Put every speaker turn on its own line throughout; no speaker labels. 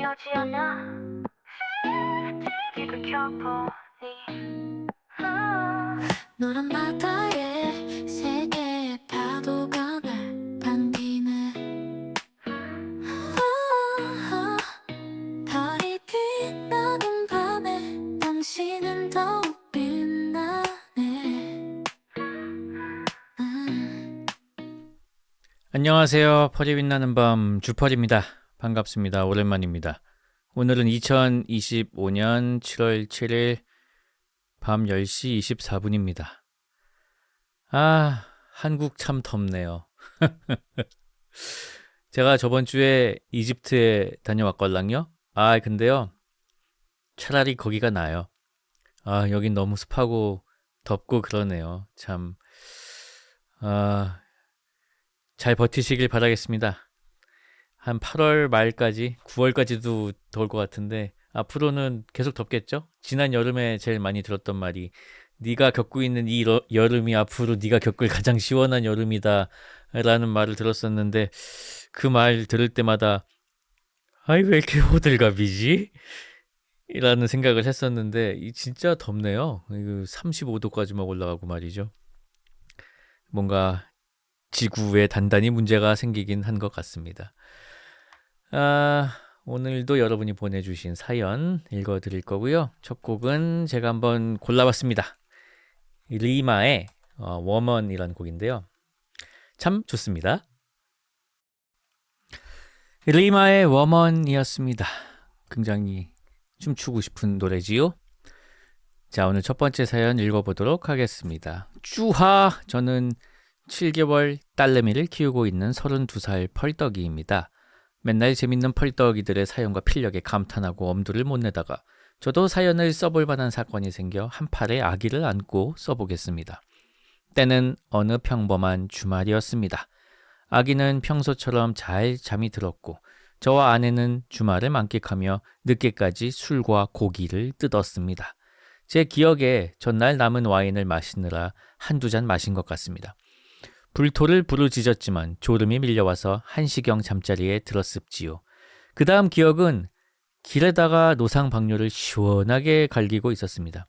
오지 않아 TV를 켜보니 노란 바다에 세 개의 파도가 날 반기네. 달이 빛나는 밤에 당신은 더욱 빛나네.
안녕하세요. 펄이 빛나는 밤 주펄입니다. 반갑습니다. 오랜만입니다. 오늘은 2025년 7월 7일 밤 10시 24분입니다. 한국 참 덥네요. 제가 저번 주에 이집트에 다녀왔걸랑요. 근데요. 차라리 거기가 나아요. 여긴 너무 습하고 덥고 그러네요. 참, 잘 버티시길 바라겠습니다. 한 8월 말까지, 9월까지도 더울 것 같은데 앞으로는 계속 덥겠죠? 지난 여름에 제일 많이 들었던 말이 네가 겪고 있는 이 여름이 앞으로 네가 겪을 가장 시원한 여름이다 라는 말을 들었었는데 그 말 들을 때마다 왜 이렇게 호들갑이지? 라는 생각을 했었는데 진짜 덥네요. 35도까지 막 올라가고 말이죠. 뭔가 지구에 단단히 문제가 생기긴 한 것 같습니다. 오늘도 여러분이 보내주신 사연 읽어드릴 거고요. 첫 곡은 제가 한번 골라봤습니다. 리마의 워먼이라는 곡인데요. 참 좋습니다. 리마의 워먼이었습니다. 굉장히 춤추고 싶은 노래지요. 자, 오늘 첫 번째 사연 읽어보도록 하겠습니다. 쭈하, 저는 7개월 딸내미를 키우고 있는 32살 펄떡이입니다. 맨날 재밌는 펄떡이들의 사연과 필력에 감탄하고 엄두를 못 내다가 저도 사연을 써볼 만한 사건이 생겨 한 팔에 아기를 안고 써보겠습니다. 때는 어느 평범한 주말이었습니다. 아기는 평소처럼 잘 잠이 들었고 저와 아내는 주말을 만끽하며 늦게까지 술과 고기를 뜯었습니다. 제 기억에 전날 남은 와인을 마시느라 한두 잔 마신 것 같습니다. 불토를 부르짖었지만 졸음이 밀려와서 1시경 잠자리에 들었습지요. 그 다음 기억은 길에다가 노상방뇨를 시원하게 갈기고 있었습니다.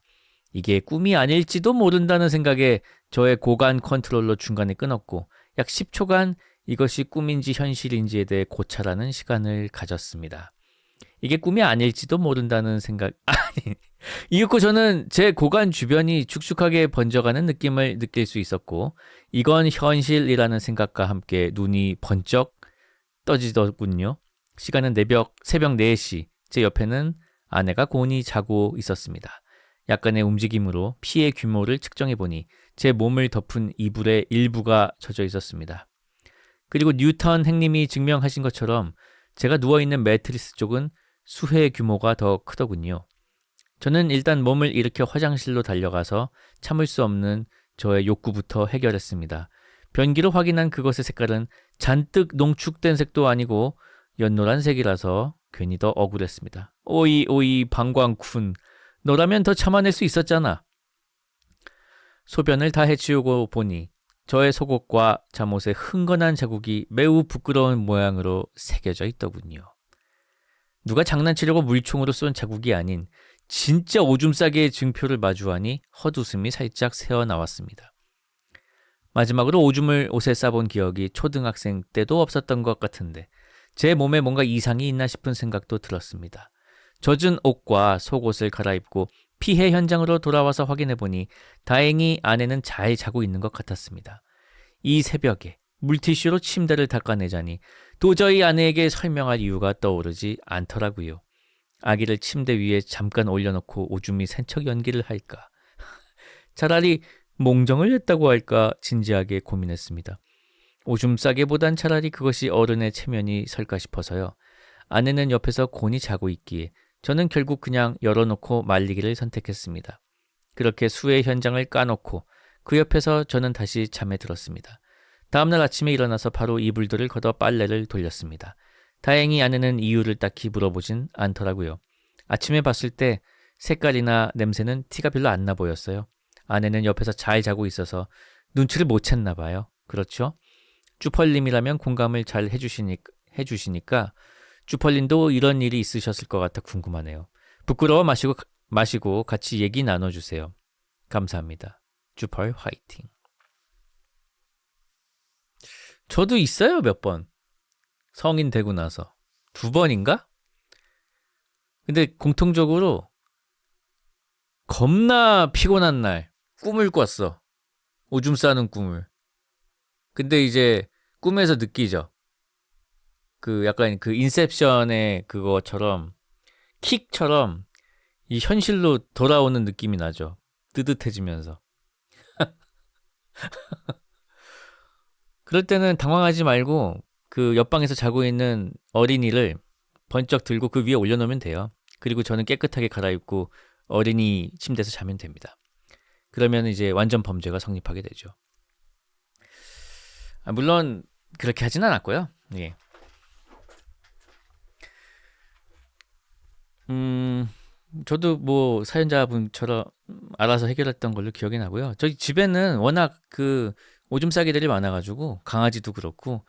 이게 꿈이 아닐지도 모른다는 생각에 저의 고관 컨트롤러 중간에 끊었고 약 10초간 이것이 꿈인지 현실인지에 대해 고찰하는 시간을 가졌습니다. 이게 꿈이 아닐지도 모른다는 생각... 이윽고 저는 제 고관 주변이 축축하게 번져가는 느낌을 느낄 수 있었고 이건 현실이라는 생각과 함께 눈이 번쩍 떠지더군요. 시간은 새벽 4시. 제 옆에는 아내가 곤히 자고 있었습니다. 약간의 움직임으로 피해 규모를 측정해보니 제 몸을 덮은 이불의 일부가 젖어 있었습니다. 그리고 뉴턴 행님이 증명하신 것처럼 제가 누워있는 매트리스 쪽은 수해 규모가 더 크더군요. 저는 일단 몸을 일으켜 화장실로 달려가서 참을 수 없는 저의 욕구부터 해결했습니다. 변기로 확인한 그것의 색깔은 잔뜩 농축된 색도 아니고 연노란색이라서 괜히 더 억울했습니다. 오이 방광쿤, 너라면 더 참아낼 수 있었잖아. 소변을 다 해치우고 보니 저의 속옷과 잠옷에 흥건한 자국이 매우 부끄러운 모양으로 새겨져 있더군요. 누가 장난치려고 물총으로 쏜 자국이 아닌 진짜 오줌 싸개의 증표를 마주하니 헛웃음이 살짝 새어나왔습니다. 마지막으로 오줌을 옷에 싸본 기억이 초등학생 때도 없었던 것 같은데 제 몸에 뭔가 이상이 있나 싶은 생각도 들었습니다. 젖은 옷과 속옷을 갈아입고 피해 현장으로 돌아와서 확인해보니 다행히 아내는 잘 자고 있는 것 같았습니다. 이 새벽에 물티슈로 침대를 닦아내자니 도저히 아내에게 설명할 이유가 떠오르지 않더라고요. 아기를 침대 위에 잠깐 올려놓고 오줌이 센척 연기를 할까? 차라리 몽정을 했다고 할까 진지하게 고민했습니다. 오줌 싸개보단 차라리 그것이 어른의 체면이 설까 싶어서요. 아내는 옆에서 곤히 자고 있기에 저는 결국 그냥 열어놓고 말리기를 선택했습니다. 그렇게 수해 현장을 까놓고 그 옆에서 저는 다시 잠에 들었습니다. 다음날 아침에 일어나서 바로 이불들을 걷어 빨래를 돌렸습니다. 다행히 아내는 이유를 딱히 물어보진 않더라고요. 아침에 봤을 때 색깔이나 냄새는 티가 별로 안 나 보였어요. 아내는 옆에서 잘 자고 있어서 눈치를 못 챘나 봐요. 그렇죠? 쭈펄님이라면 공감을 잘 해주시니까 쭈펄님도 이런 일이 있으셨을 것 같아 궁금하네요. 부끄러워 마시고 같이 얘기 나눠주세요. 감사합니다. 쭈펄 화이팅. 저도 있어요, 몇 번. 성인 되고 나서. 2번인가? 근데 공통적으로 겁나 피곤한 날 꿈을 꿨어. 오줌 싸는 꿈을. 근데 이제 꿈에서 느끼죠. 그 약간 그 인셉션의 그거처럼 킥처럼 이 현실로 돌아오는 느낌이 나죠. 뜨뜻해지면서. 그럴 때는 당황하지 말고 그 옆방에서 자고 있는 어린이를 번쩍 들고 그 위에 올려놓으면 돼요. 그리고 저는 깨끗하게 갈아입고 어린이 침대에서 자면 됩니다. 그러면 이제 완전 범죄가 성립하게 되죠. 물론 그렇게 하진 않았고요. 예. 저도 뭐 사연자분처럼 알아서 해결했던 걸로 기억이 나고요. 저희 집에는 워낙 그 오줌 싸기들이 많아가지고 강아지도 그렇고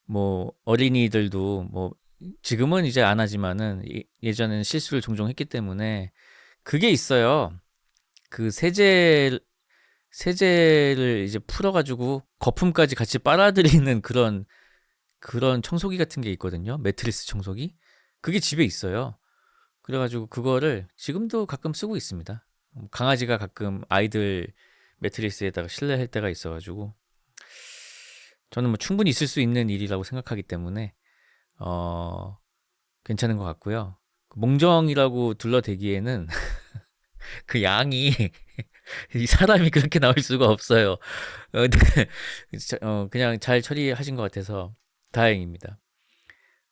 뭐 어린이들도 뭐 지금은 이제 안 하지만은 예전에는 실수를 종종 했기 때문에 그게 있어요. 그 세제를 이제 풀어가지고 거품까지 같이 빨아들이는 그런 청소기 같은 게 있거든요. 매트리스 청소기. 그게 집에 있어요. 그래가지고 그거를 지금도 가끔 쓰고 있습니다. 강아지가 가끔 아이들 매트리스에다가 실내할 때가 있어가지고 저는 뭐 충분히 있을 수 있는 일이라고 생각하기 때문에 괜찮은 것 같고요. 몽정이라고 둘러대기에는 그 양이 이 사람이 그렇게 나올 수가 없어요. 근데 그냥 잘 처리하신 것 같아서 다행입니다.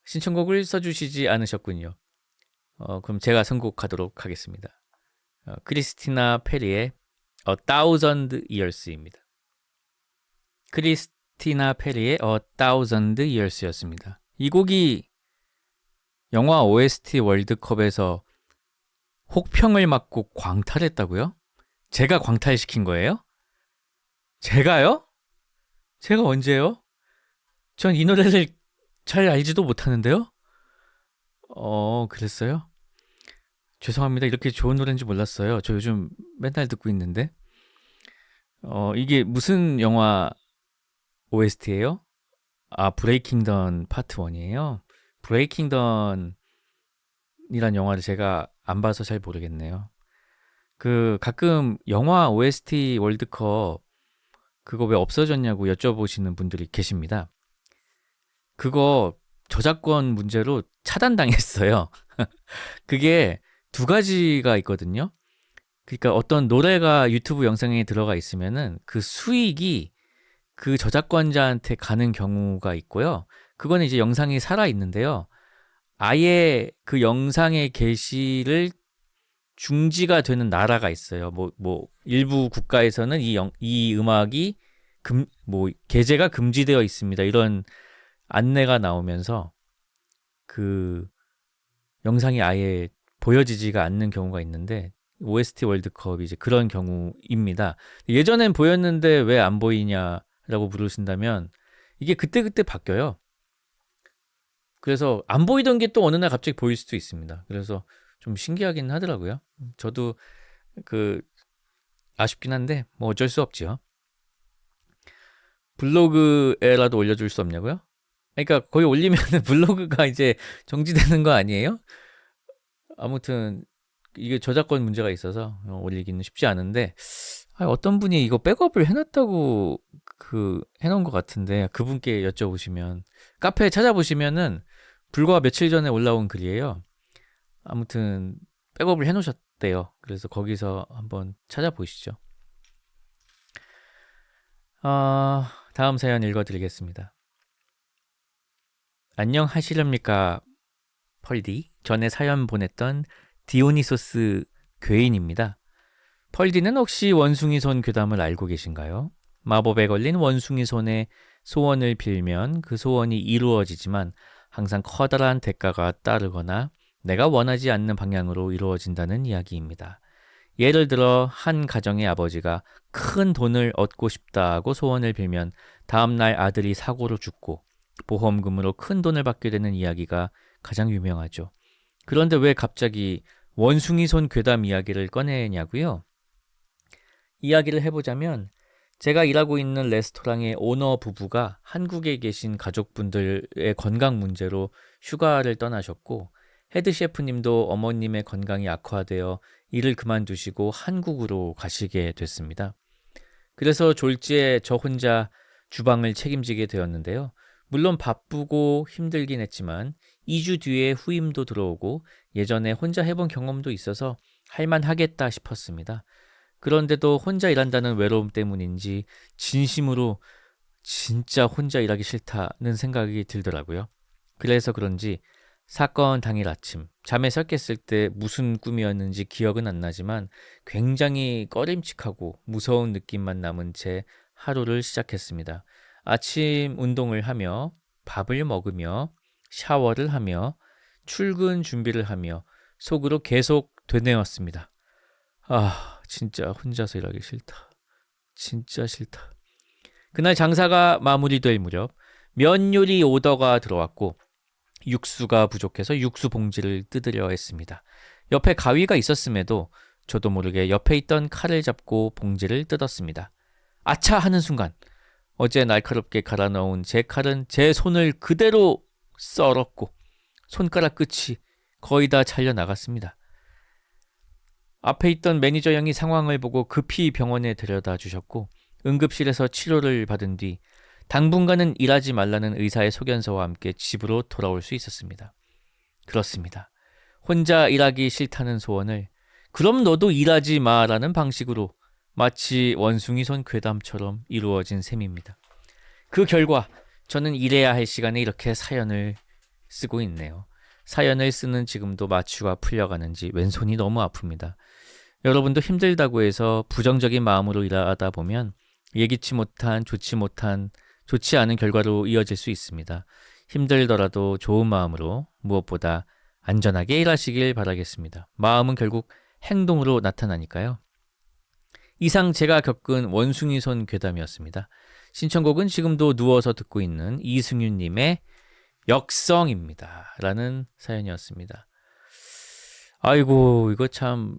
신청곡을 써주시지 않으셨군요. 그럼 제가 선곡하도록 하겠습니다. 크리스티나 페리의 A Thousand Years입니다. 크리스티나 페리의 A Thousand Years였습니다. 이 곡이 영화 OST 월드컵에서 혹평을 맞고 광탈했다고요? 제가 광탈시킨 거예요? 제가요? 제가 언제요? 전 이 노래를 잘 알지도 못하는데요? 그랬어요? 죄송합니다. 이렇게 좋은 노래인지 몰랐어요. 저 요즘 맨날 듣고 있는데. 이게 무슨 영화 OST예요? 브레이킹던 파트 1이에요? 브레이킹던이란 영화를 제가 안 봐서 잘 모르겠네요. 그 가끔 영화 OST 월드컵 그거 왜 없어졌냐고 여쭤보시는 분들이 계십니다. 그거 저작권 문제로 차단당했어요. 그게 2가지가 있거든요. 그러니까 어떤 노래가 유튜브 영상에 들어가 있으면은 그 수익이 그 저작권자한테 가는 경우가 있고요. 그거는 이제 영상이 살아 있는데요. 아예 그 영상의 게시를 중지가 되는 나라가 있어요. 뭐 일부 국가에서는 이 음악이 게재가 금지되어 있습니다. 이런 안내가 나오면서 그 영상이 아예 보여지지가 않는 경우가 있는데 OST 월드컵이 이제 그런 경우입니다. 예전엔 보였는데 왜 안 보이냐라고 물으신다면 이게 그때그때 바뀌어요. 그래서 안 보이던 게 또 어느 날 갑자기 보일 수도 있습니다. 그래서 좀 신기하긴 하더라고요. 저도 아쉽긴 한데 뭐 어쩔 수 없죠. 블로그에라도 올려줄 수 없냐고요? 그러니까 거기 올리면 블로그가 이제 정지되는 거 아니에요? 아무튼 이게 저작권 문제가 있어서 올리기는 쉽지 않은데 어떤 분이 이거 백업을 해놨다고 해놓은 것 같은데 그분께 여쭤보시면 카페에 찾아보시면은 불과 며칠 전에 올라온 글이에요. 아무튼 백업을 해놓으셨대요. 그래서 거기서 한번 찾아보시죠. 다음 사연 읽어드리겠습니다. 안녕하시렵니까 펄디. 전에 사연 보냈던 디오니소스 괴인입니다. 펄디는 혹시 원숭이손 괴담을 알고 계신가요? 마법에 걸린 원숭이손의 소원을 빌면 그 소원이 이루어지지만 항상 커다란 대가가 따르거나 내가 원하지 않는 방향으로 이루어진다는 이야기입니다. 예를 들어 한 가정의 아버지가 큰 돈을 얻고 싶다고 소원을 빌면 다음날 아들이 사고로 죽고 보험금으로 큰 돈을 받게 되는 이야기가 가장 유명하죠. 그런데 왜 갑자기 원숭이 손 괴담 이야기를 꺼내냐고요? 이야기를 해보자면 제가 일하고 있는 레스토랑의 오너 부부가 한국에 계신 가족분들의 건강 문제로 휴가를 떠나셨고 헤드 셰프님도 어머님의 건강이 악화되어 일을 그만두시고 한국으로 가시게 됐습니다. 그래서 졸지에 저 혼자 주방을 책임지게 되었는데요. 물론 바쁘고 힘들긴 했지만 2주 뒤에 후임도 들어오고 예전에 혼자 해본 경험도 있어서 할만하겠다 싶었습니다. 그런데도 혼자 일한다는 외로움 때문인지 진심으로 진짜 혼자 일하기 싫다는 생각이 들더라고요. 그래서 그런지 사건 당일 아침 잠에서 깼을 때 무슨 꿈이었는지 기억은 안 나지만 굉장히 꺼림칙하고 무서운 느낌만 남은 채 하루를 시작했습니다. 아침 운동을 하며 밥을 먹으며 샤워를 하며 출근 준비를 하며 속으로 계속 되뇌었습니다. 아, 진짜 혼자서 일하기 싫다. 진짜 싫다. 그날 장사가 마무리될 무렵 면 요리 오더가 들어왔고 육수가 부족해서 육수 봉지를 뜯으려 했습니다. 옆에 가위가 있었음에도 저도 모르게 옆에 있던 칼을 잡고 봉지를 뜯었습니다. 아차 하는 순간 어제 날카롭게 갈아 넣은 제 칼은 제 손을 그대로 썰었고 손가락 끝이 거의 다 잘려 나갔습니다. 앞에 있던 매니저 형이 상황을 보고 급히 병원에 데려다 주셨고 응급실에서 치료를 받은 뒤 당분간은 일하지 말라는 의사의 소견서와 함께 집으로 돌아올 수 있었습니다. 그렇습니다. 혼자 일하기 싫다는 소원을 그럼 너도 일하지 마라는 방식으로 마치 원숭이 손 괴담처럼 이루어진 셈입니다. 그 결과 저는 일해야 할 시간에 이렇게 사연을 쓰고 있네요. 사연을 쓰는 지금도 마취가 풀려가는지 왼손이 너무 아픕니다. 여러분도 힘들다고 해서 부정적인 마음으로 일하다 보면 예기치 못한 좋지 않은 결과로 이어질 수 있습니다. 힘들더라도 좋은 마음으로 무엇보다 안전하게 일하시길 바라겠습니다. 마음은 결국 행동으로 나타나니까요. 이상 제가 겪은 원숭이 손 괴담이었습니다. 신청곡은 지금도 누워서 듣고 있는 이승윤님의 역성입니다. 라는 사연이었습니다. 아이고, 이거 참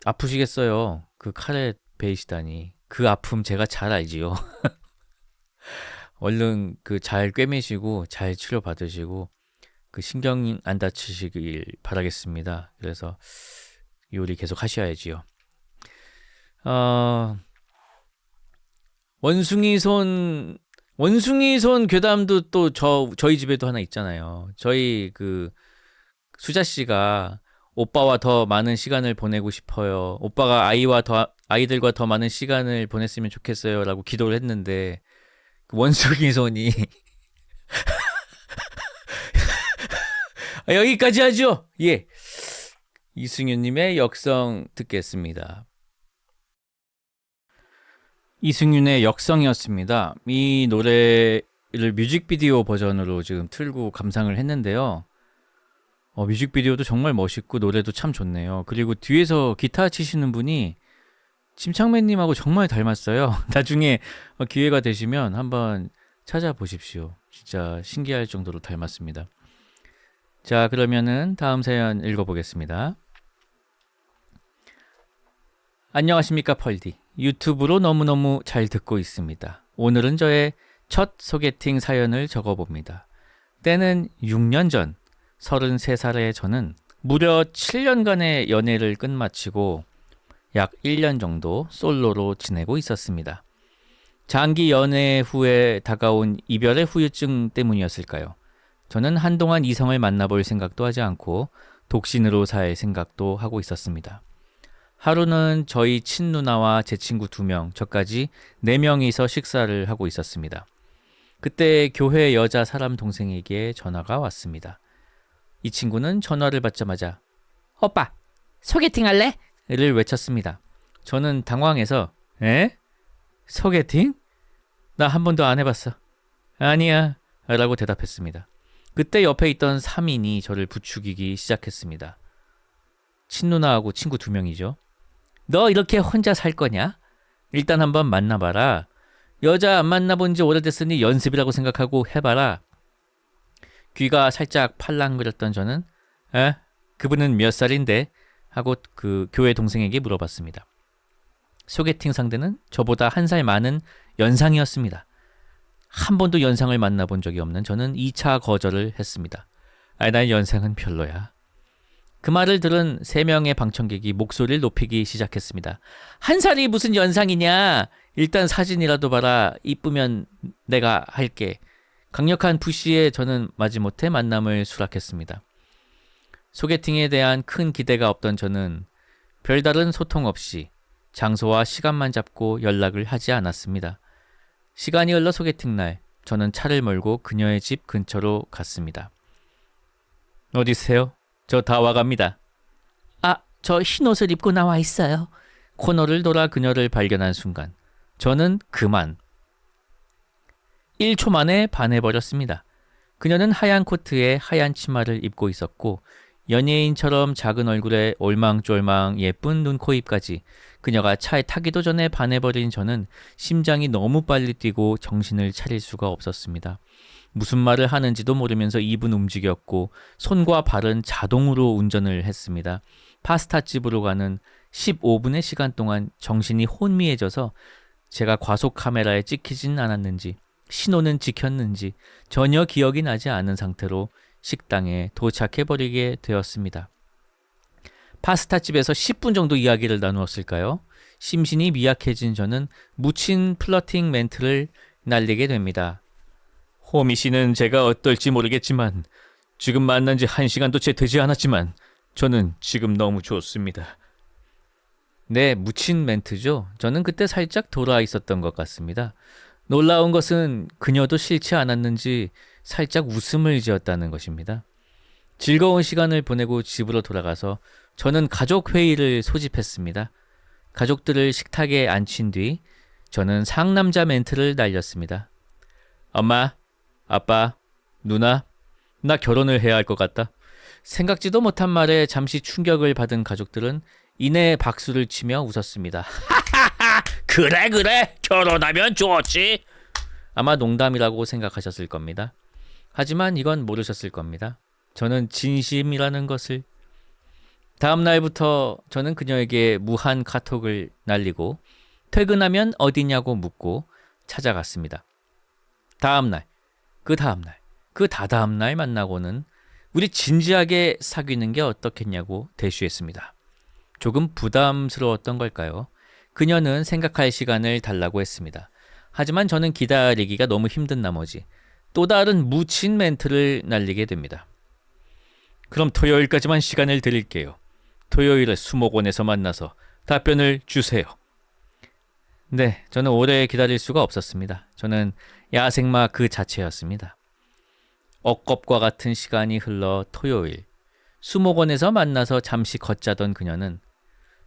아프시겠어요. 그 칼에 베이시다니. 그 아픔 제가 잘 알지요. 얼른 그 잘 꿰매시고 잘 치료 받으시고 그 신경 안 다치시길 바라겠습니다. 그래서 요리 계속 하셔야지요. 원숭이 손 괴담도 또 저희 집에도 하나 있잖아요. 저희 그 수자 씨가 오빠와 더 많은 시간을 보내고 싶어요. 오빠가 아이들과 더 많은 시간을 보냈으면 좋겠어요라고 기도를 했는데 그 원숭이 손이 여기까지 하죠. 예, 이승윤님의 역성 듣겠습니다. 이승윤의 역성이었습니다. 이 노래를 뮤직비디오 버전으로 지금 틀고 감상을 했는데요. 뮤직비디오도 정말 멋있고 노래도 참 좋네요. 그리고 뒤에서 기타 치시는 분이 침착맨님하고 정말 닮았어요. 나중에 기회가 되시면 한번 찾아보십시오. 진짜 신기할 정도로 닮았습니다. 자, 그러면은 다음 사연 읽어보겠습니다. 안녕하십니까 펄디. 유튜브로 너무너무 잘 듣고 있습니다. 오늘은 저의 첫 소개팅 사연을 적어봅니다. 때는 6년 전 33살의 저는 무려 7년간의 연애를 끝마치고 약 1년 정도 솔로로 지내고 있었습니다. 장기 연애 후에 다가온 이별의 후유증 때문이었을까요? 저는 한동안 이성을 만나볼 생각도 하지 않고 독신으로 살 생각도 하고 있었습니다. 하루는 저희 친누나와 제 친구 2명, 저까지 4명이서 식사를 하고 있었습니다. 그때 교회 여자 사람 동생에게 전화가 왔습니다. 이 친구는 전화를 받자마자 오빠, 소개팅 할래? 를 외쳤습니다. 저는 당황해서 에? 소개팅? 나 한 번도 안 해봤어. 아니야 라고 대답했습니다. 그때 옆에 있던 3인이 저를 부추기기 시작했습니다. 친누나하고 친구 2명이죠. 너 이렇게 혼자 살 거냐? 일단 한번 만나봐라. 여자 안 만나본 지 오래됐으니 연습이라고 생각하고 해봐라. 귀가 살짝 팔랑거렸던 저는 에? 그분은 몇 살인데? 하고 그 교회 동생에게 물어봤습니다. 소개팅 상대는 저보다 한 살 많은 연상이었습니다. 한 번도 연상을 만나본 적이 없는 저는 2차 거절을 했습니다. 난 연상은 별로야. 그 말을 들은 3명의 방청객이 목소리를 높이기 시작했습니다. 한 살이 무슨 연상이냐? 일단 사진이라도 봐라. 이쁘면 내가 할게. 강력한 푸시에 저는 마지못해 만남을 수락했습니다. 소개팅에 대한 큰 기대가 없던 저는 별다른 소통 없이 장소와 시간만 잡고 연락을 하지 않았습니다. 시간이 흘러 소개팅 날 저는 차를 몰고 그녀의 집 근처로 갔습니다. 어디세요? 저 다 와갑니다. 저 흰옷을 입고 나와 있어요. 코너를 돌아 그녀를 발견한 순간 저는 그만 1초 만에 반해버렸습니다. 그녀는 하얀 코트에 하얀 치마를 입고 있었고 연예인처럼 작은 얼굴에 올망졸망 예쁜 눈, 코, 입까지 그녀가 차에 타기도 전에 반해버린 저는 심장이 너무 빨리 뛰고 정신을 차릴 수가 없었습니다. 무슨 말을 하는지도 모르면서 입은 움직였고 손과 발은 자동으로 운전을 했습니다. 파스타집으로 가는 15분의 시간 동안 정신이 혼미해져서 제가 과속 카메라에 찍히진 않았는지 신호는 지켰는지 전혀 기억이 나지 않은 상태로 식당에 도착해버리게 되었습니다. 파스타집에서 10분 정도 이야기를 나누었을까요? 심신이 미약해진 저는 묻힌 플러팅 멘트를 날리게 됩니다. 호미 씨는 제가 어떨지 모르겠지만 지금 만난 지 1시간도 채 되지 않았지만 저는 지금 너무 좋습니다. 네, 묻힌 멘트죠. 저는 그때 살짝 돌아 있었던 것 같습니다. 놀라운 것은 그녀도 싫지 않았는지 살짝 웃음을 지었다는 것입니다. 즐거운 시간을 보내고 집으로 돌아가서 저는 가족 회의를 소집했습니다. 가족들을 식탁에 앉힌 뒤 저는 상남자 멘트를 날렸습니다. 엄마, 아빠, 누나, 나 결혼을 해야 할 것 같다. 생각지도 못한 말에 잠시 충격을 받은 가족들은 이내 박수를 치며 웃었습니다. 그래 결혼하면 좋지. 아마 농담이라고 생각하셨을 겁니다. 하지만 이건 모르셨을 겁니다. 저는 진심이라는 것을. 다음 날부터 저는 그녀에게 무한 카톡을 날리고 퇴근하면 어디냐고 묻고 찾아갔습니다. 다음 날, 그 다음 날, 그 다다음 날 만나고는 우리 진지하게 사귀는 게 어떻겠냐고 대쉬했습니다. 조금 부담스러웠던 걸까요? 그녀는 생각할 시간을 달라고 했습니다. 하지만 저는 기다리기가 너무 힘든 나머지 또 다른 묻힌 멘트를 날리게 됩니다. 그럼 토요일까지만 시간을 드릴게요. 토요일에 수목원에서 만나서 답변을 주세요. 네, 저는 오래 기다릴 수가 없었습니다. 저는 야생마 그 자체였습니다. 억겁과 같은 시간이 흘러 토요일 수목원에서 만나서 잠시 걷자던 그녀는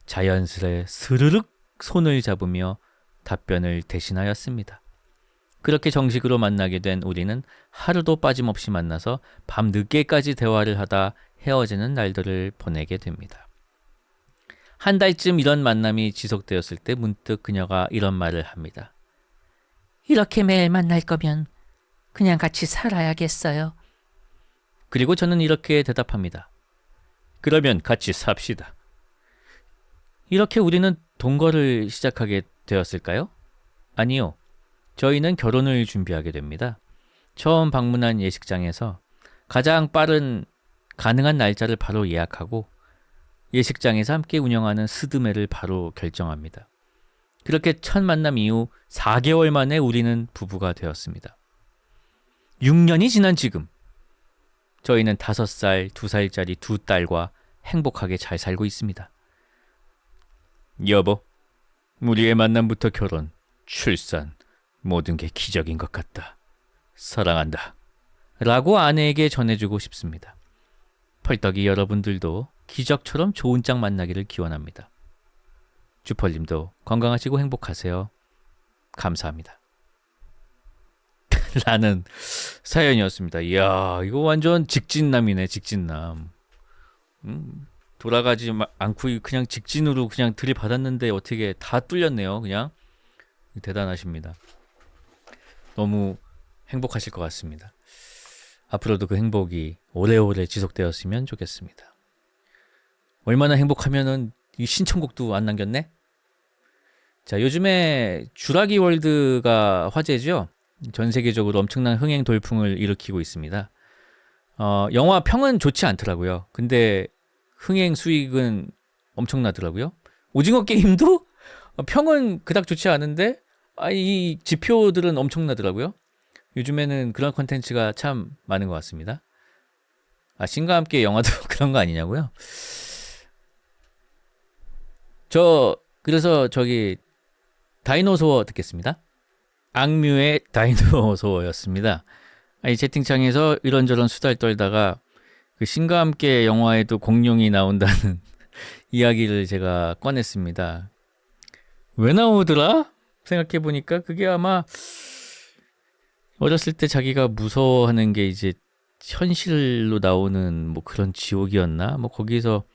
자연스레 스르륵 손을 잡으며 답변을 대신하였습니다. 그렇게 정식으로 만나게 된 우리는 하루도 빠짐없이 만나서 밤 늦게까지 대화를 하다 헤어지는 날들을 보내게 됩니다. 한 달쯤 이런 만남이 지속되었을 때 문득 그녀가 이런 말을 합니다. 이렇게 매일 만날 거면 그냥 같이 살아야겠어요. 그리고 저는 이렇게 대답합니다. 그러면 같이 삽시다. 이렇게 우리는 동거를 시작하게 되었을까요? 아니요. 저희는 결혼을 준비하게 됩니다. 처음 방문한 예식장에서 가장 빠른 가능한 날짜를 바로 예약하고 예식장에서 함께 운영하는 스드메를 바로 결정합니다. 그렇게 첫 만남 이후 4개월 만에 우리는 부부가 되었습니다. 6년이 지난 지금 저희는 5살, 2살짜리 2딸과 행복하게 잘 살고 있습니다. 여보, 우리의 만남부터 결혼, 출산, 모든 게 기적인 것 같다. 사랑한다. 라고 아내에게 전해주고 싶습니다. 펄떡이 여러분들도 기적처럼 좋은 짝 만나기를 기원합니다. 주펄님도 건강하시고 행복하세요. 감사합니다. 라는 사연이었습니다. 이야, 이거 완전 직진남이네, 직진남. 돌아가지 않고 그냥 직진으로 그냥 들이받았는데 어떻게 다 뚫렸네요. 그냥 대단하십니다. 너무 행복하실 것 같습니다. 앞으로도 그 행복이 오래오래 지속되었으면 좋겠습니다. 얼마나 행복하면은 이 신청곡도 안 남겼네? 자, 요즘에 주라기 월드가 화제죠? 전 세계적으로 엄청난 흥행 돌풍을 일으키고 있습니다. 영화 평은 좋지 않더라고요. 근데 흥행 수익은 엄청나더라고요. 오징어 게임도 평은 그닥 좋지 않은데 이 지표들은 엄청나더라고요. 요즘에는 그런 콘텐츠가 참 많은 것 같습니다. 신과 함께 영화도 그런 거 아니냐고요? 그래서 다이노소어 듣겠습니다. 악뮤의 다이노소어였습니다. 채팅창에서 이런저런 수다를 떨다가 그 신과 함께 영화에도 공룡이 나온다는 이야기를 제가 꺼냈습니다. 왜 나오더라? 생각해보니까 그게 아마 어렸을 때 자기가 무서워하는 게 이제 현실로 나오는 뭐 그런 지옥이었나? 뭐 거기서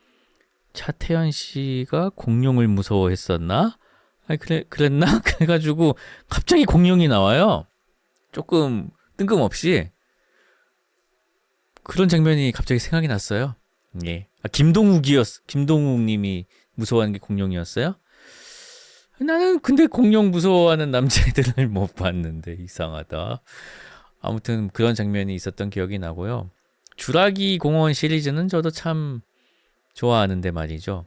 차태현 씨가 공룡을 무서워했었나? 그랬나? 그래가지고 갑자기 공룡이 나와요. 조금 뜬금없이 그런 장면이 갑자기 생각이 났어요. 예. 김동욱 님이 무서워하는 게 공룡이었어요? 나는 근데 공룡 무서워하는 남자애들을 못 봤는데 이상하다. 아무튼 그런 장면이 있었던 기억이 나고요. 주라기 공원 시리즈는 저도 참 좋아하는데 말이죠.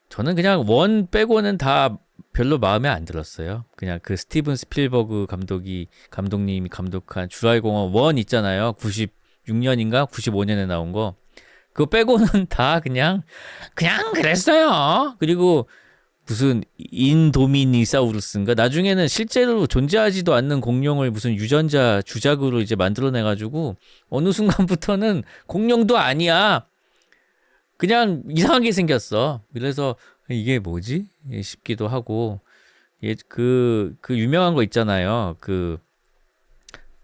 저는 그냥 원 빼고는 다 별로 마음에 안 들었어요. 그냥 그 스티븐 스필버그 감독님이 감독한 주라기 공원 1 있잖아요. 96년인가 95년에 나온 거. 그거 빼고는 다 그냥 그랬어요. 그리고 무슨 인도미니사우루스인가 나중에는 실제로 존재하지도 않는 공룡을 무슨 유전자 주작으로 이제 만들어내가지고 어느 순간부터는 공룡도 아니야. 그냥 이상하게 생겼어. 그래서 이게 뭐지? 싶기도 하고 그 유명한 거 있잖아요. 그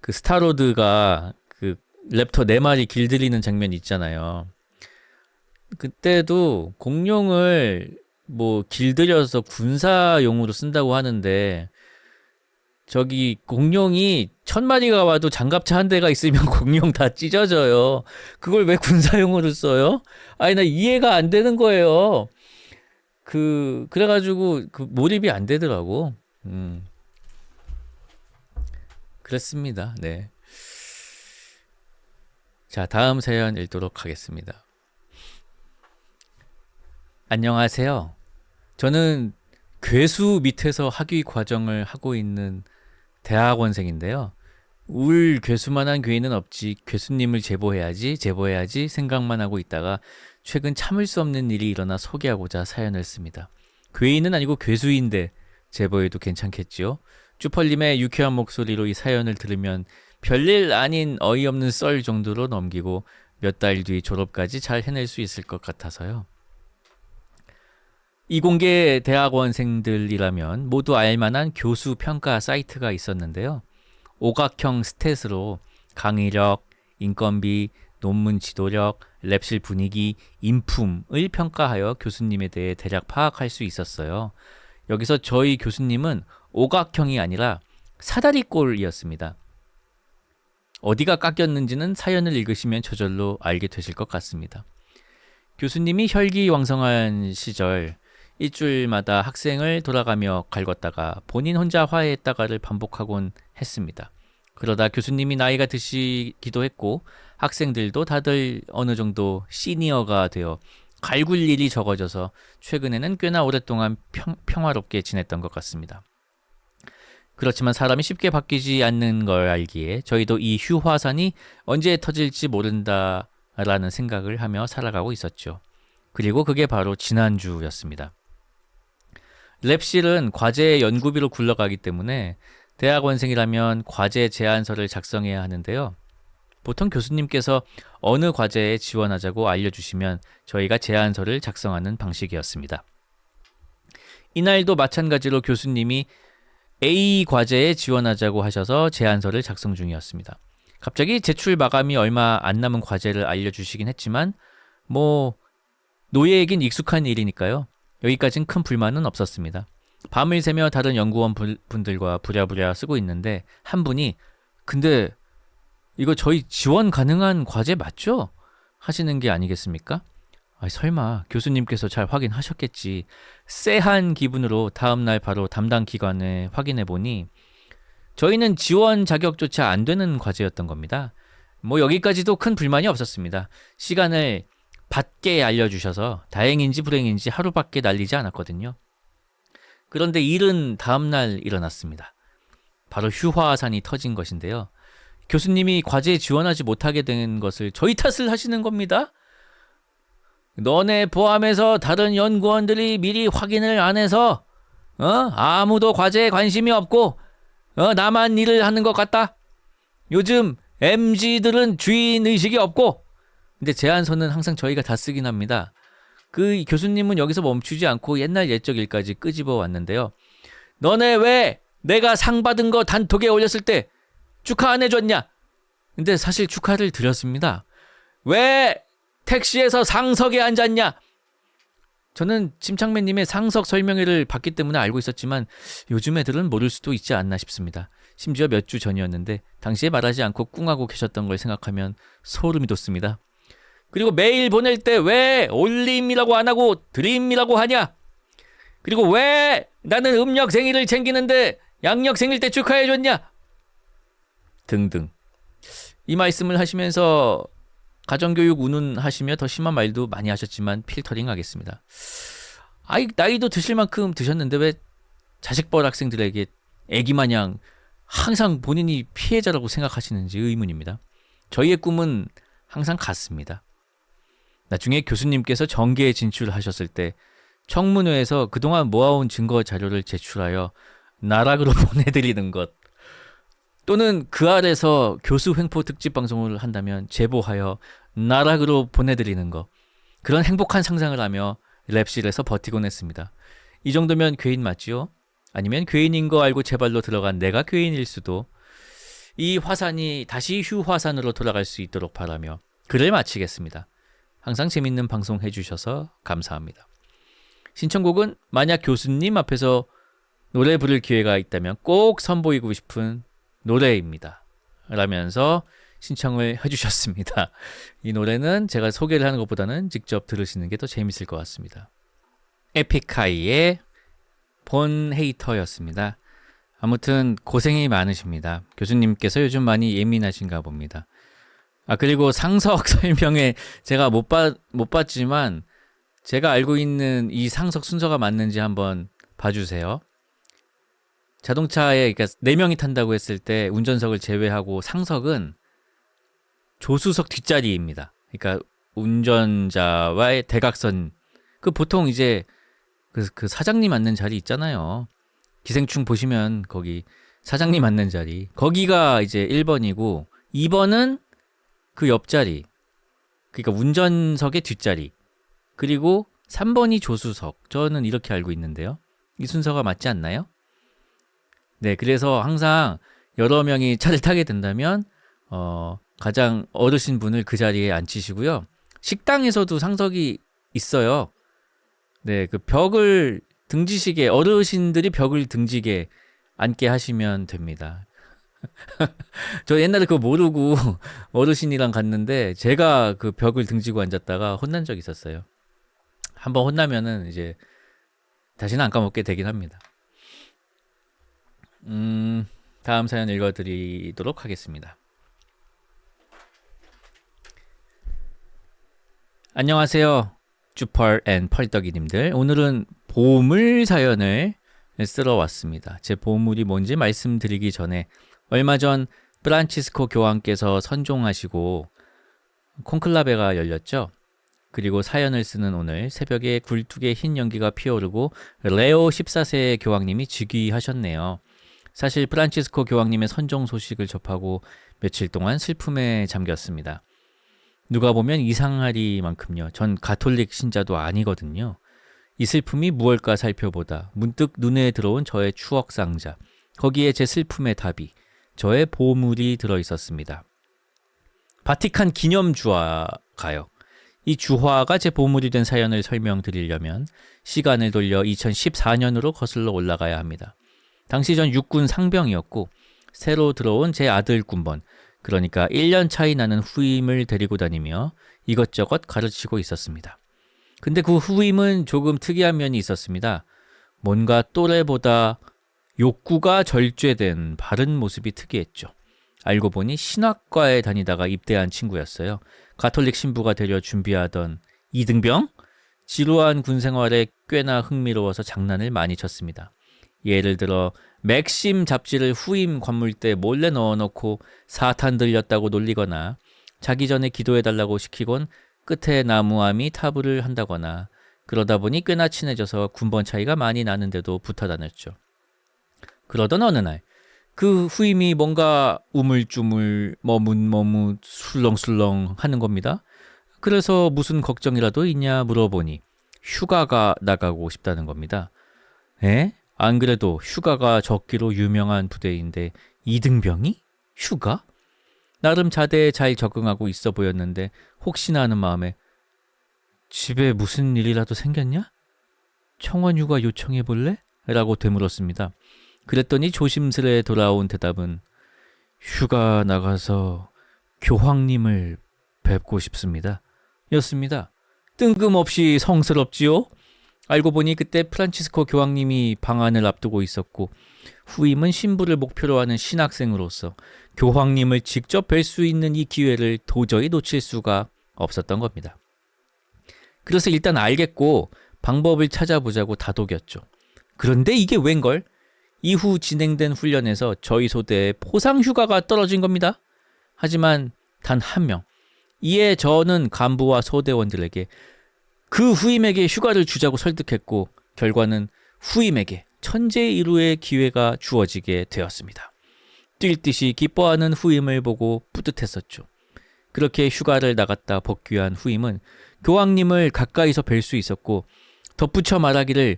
스타로드가 그 랩터 4마리 길들이는 장면 있잖아요. 그때도 공룡을 뭐 길들여서 군사용으로 쓴다고 하는데 저기 공룡이 1000마리가 와도 장갑차 한 대가 있으면 공룡 다 찢어져요. 그걸 왜 군사용으로 써요? 나 이해가 안 되는 거예요. 그래가지고 몰입이 안 되더라고. 그랬습니다. 네. 자, 다음 사연 읽도록 하겠습니다. 안녕하세요. 저는 괴수 밑에서 학위 과정을 하고 있는 대학원생인데요. 울 괴수만한 괴인은 없지. 괴수님을 제보해야지 생각만 하고 있다가 최근 참을 수 없는 일이 일어나 소개하고자 사연을 씁니다. 괴인은 아니고 괴수인데 제보해도 괜찮겠지요? 쭈펄님의 유쾌한 목소리로 이 사연을 들으면 별일 아닌 어이없는 썰 정도로 넘기고 몇 달 뒤 졸업까지 잘 해낼 수 있을 것 같아서요. 이공계 대학원생들이라면 모두 알만한 교수 평가 사이트가 있었는데요. 오각형 스탯으로 강의력, 인건비, 논문 지도력, 랩실 분위기, 인품을 평가하여 교수님에 대해 대략 파악할 수 있었어요. 여기서 저희 교수님은 오각형이 아니라 사다리꼴이었습니다. 어디가 깎였는지는 사연을 읽으시면 저절로 알게 되실 것 같습니다. 교수님이 혈기왕성한 시절 일주일마다 학생을 돌아가며 갈궜다가 본인 혼자 화해했다가를 반복하곤 했습니다. 그러다 교수님이 나이가 드시기도 했고 학생들도 다들 어느 정도 시니어가 되어 갈굴 일이 적어져서 최근에는 꽤나 오랫동안 평화롭게 지냈던 것 같습니다. 그렇지만 사람이 쉽게 바뀌지 않는 걸 알기에 저희도 이 휴화산이 언제 터질지 모른다라는 생각을 하며 살아가고 있었죠. 그리고 그게 바로 지난주였습니다. 랩실은 과제 연구비로 굴러가기 때문에 대학원생이라면 과제 제안서를 작성해야 하는데요. 보통 교수님께서 어느 과제에 지원하자고 알려주시면 저희가 제안서를 작성하는 방식이었습니다. 이날도 마찬가지로 교수님이 A 과제에 지원하자고 하셔서 제안서를 작성 중이었습니다. 갑자기 제출 마감이 얼마 안 남은 과제를 알려주시긴 했지만 노예에겐 익숙한 일이니까요. 여기까진 큰 불만은 없었습니다. 밤을 새며 다른 연구원 분들과 부랴부랴 쓰고 있는데 한 분이 근데 이거 저희 지원 가능한 과제 맞죠? 하시는 게 아니겠습니까? 설마 교수님께서 잘 확인하셨겠지. 쎄한 기분으로 다음날 바로 담당 기관에 확인해 보니 저희는 지원 자격조차 안 되는 과제였던 겁니다. 뭐 여기까지도 큰 불만이 없었습니다. 시간을 받게 알려주셔서 다행인지 불행인지 하루밖에 날리지 않았거든요. 그런데 일은 다음날 일어났습니다. 바로 휴화산이 터진 것인데요. 교수님이 과제에 지원하지 못하게 된 것을 저희 탓을 하시는 겁니다. 너네 포함해서 다른 연구원들이 미리 확인을 안 해서 아무도 과제에 관심이 없고 나만 일을 하는 것 같다. 요즘 MZ들은 주인의식이 없고. 근데 제안서는 항상 저희가 다 쓰긴 합니다. 그 교수님은 여기서 멈추지 않고 옛날 옛적 일까지 끄집어 왔는데요. 너네 왜 내가 상 받은 거 단톡에 올렸을 때 축하 안 해줬냐? 근데 사실 축하를 드렸습니다. 왜 택시에서 상석에 앉았냐? 저는 침착맨님의 상석 설명회를 봤기 때문에 알고 있었지만 요즘 애들은 모를 수도 있지 않나 싶습니다. 심지어 몇 주 전이었는데 당시에 말하지 않고 꿍하고 계셨던 걸 생각하면 소름이 돋습니다. 그리고 메일 보낼 때 왜 올림이라고 안 하고 드림이라고 하냐? 그리고 왜 나는 음력 생일을 챙기는데 양력 생일 때 축하해줬냐? 등등. 이 말씀을 하시면서 가정교육 운운하시며 더 심한 말도 많이 하셨지만 필터링 하겠습니다. 나이도 드실 만큼 드셨는데 왜 자식벌 학생들에게 애기마냥 항상 본인이 피해자라고 생각하시는지 의문입니다. 저희의 꿈은 항상 같습니다. 나중에 교수님께서 정계에 진출하셨을 때 청문회에서 그동안 모아온 증거 자료를 제출하여 나락으로 보내드리는 것, 또는 그 아래서 교수 횡포 특집 방송을 한다면 제보하여 나락으로 보내드리는 것, 그런 행복한 상상을 하며 랩실에서 버티곤 했습니다. 이 정도면 괴인 맞지요? 아니면 괴인인 거 알고 제 발로 들어간 내가 괴인일 수도. 이 화산이 다시 휴화산으로 돌아갈 수 있도록 바라며 글을 마치겠습니다. 항상 재밌는 방송 해주셔서 감사합니다. 신청곡은 만약 교수님 앞에서 노래 부를 기회가 있다면 꼭 선보이고 싶은 노래입니다. 라면서 신청을 해주셨습니다. 이 노래는 제가 소개를 하는 것보다는 직접 들으시는 게 더 재밌을 것 같습니다. 에픽하이의 본 헤이터였습니다. 아무튼 고생이 많으십니다. 교수님께서 요즘 많이 예민하신가 봅니다. 그리고 상석 설명에 제가 못 봤지만 제가 알고 있는 이 상석 순서가 맞는지 한번 봐주세요. 자동차에 그러니까 4명이 탄다고 했을 때 운전석을 제외하고 상석은 조수석 뒷자리입니다. 그러니까 운전자와의 대각선. 보통 이제 그 사장님 앉는 자리 있잖아요. 기생충 보시면 거기 사장님 앉는 자리. 거기가 이제 1번이고 2번은 그 옆자리. 그러니까 운전석의 뒷자리. 그리고 3번이 조수석. 저는 이렇게 알고 있는데요. 이 순서가 맞지 않나요? 네, 그래서 항상 여러 명이 차를 타게 된다면 가장 어르신 분을 그 자리에 앉히시고요. 식당에서도 상석이 있어요. 네, 그 벽을 등지시게, 어르신들이 벽을 등지게 앉게 하시면 됩니다. 저 옛날에 그거 모르고 어르신이랑 갔는데 제가 그 벽을 등지고 앉았다가 혼난 적이 있었어요. 한번 혼나면은 이제 다시는 안 까먹게 되긴 합니다. 다음 사연 읽어드리도록 하겠습니다. 안녕하세요. 쭈펄 앤 펄떡이님들. 오늘은 보물 사연을 쓰러 왔습니다. 제 보물이 뭔지 말씀드리기 전에 얼마 전 프란치스코 교황께서 선종하시고 콘클라베가 열렸죠. 그리고 사연을 쓰는 오늘 새벽에 굴뚝에 흰 연기가 피어오르고 레오 14세 교황님이 즉위하셨네요. 사실 프란치스코 교황님의 선종 소식을 접하고 며칠 동안 슬픔에 잠겼습니다. 누가 보면 이상하리만큼요. 전 가톨릭 신자도 아니거든요. 이 슬픔이 무엇일까 살펴보다 문득 눈에 들어온 저의 추억 상자. 거기에 제 슬픔의 답이, 저의 보물이 들어있었습니다. 바티칸 기념 주화가요. 이 주화가 제 보물이 된 사연을 설명드리려면 시간을 돌려 2014년으로 거슬러 올라가야 합니다. 당시 전 육군 상병이었고 새로 들어온 제 아들 군번, 그러니까 1년 차이 나는 후임을 데리고 다니며 이것저것 가르치고 있었습니다. 근데 그 후임은 조금 특이한 면이 있었습니다. 뭔가 또래보다 욕구가 절제된 바른 모습이 특이했죠. 알고 보니 신학과에 다니다가 입대한 친구였어요. 가톨릭 신부가 되려 준비하던 이등병? 지루한 군 생활에 꽤나 흥미로워서 장난을 많이 쳤습니다. 예를 들어 맥심 잡지를 후임 관물대에 몰래 넣어놓고 사탄 들렸다고 놀리거나 자기 전에 기도해달라고 시키곤 끝에 나무아미 타부를 한다거나 그러다 보니 꽤나 친해져서 군번 차이가 많이 나는데도 붙어 다녔죠. 그러던 어느 날 그 후임이 뭔가 우물쭈물 머뭇머뭇 술렁술렁 하는 겁니다. 그래서 무슨 걱정이라도 있냐 물어보니 휴가가 나가고 싶다는 겁니다. 에? 안 그래도 휴가가 적기로 유명한 부대인데 이등병이? 휴가? 나름 자대에 잘 적응하고 있어 보였는데 혹시나 하는 마음에 집에 무슨 일이라도 생겼냐? 청원휴가 요청해 볼래? 라고 되물었습니다. 그랬더니 조심스레 돌아온 대답은 휴가 나가서 교황님을 뵙고 싶습니다. 였습니다. 뜬금없이 성스럽지요? 알고 보니 그때 프란치스코 교황님이 방한을 앞두고 있었고 후임은 신부를 목표로 하는 신학생으로서 교황님을 직접 뵐 수 있는 이 기회를 도저히 놓칠 수가 없었던 겁니다. 그래서 일단 알겠고 방법을 찾아보자고 다독였죠. 그런데 이게 웬걸? 이후 진행된 훈련에서 저희 소대에 포상휴가가 떨어진 겁니다. 하지만 단 한 명. 이에 저는 간부와 소대원들에게 그 후임에게 휴가를 주자고 설득했고 결과는 후임에게 천재일우의 기회가 주어지게 되었습니다. 뛸 듯이 기뻐하는 후임을 보고 뿌듯했었죠. 그렇게 휴가를 나갔다 복귀한 후임은 교황님을 가까이서 뵐 수 있었고 덧붙여 말하기를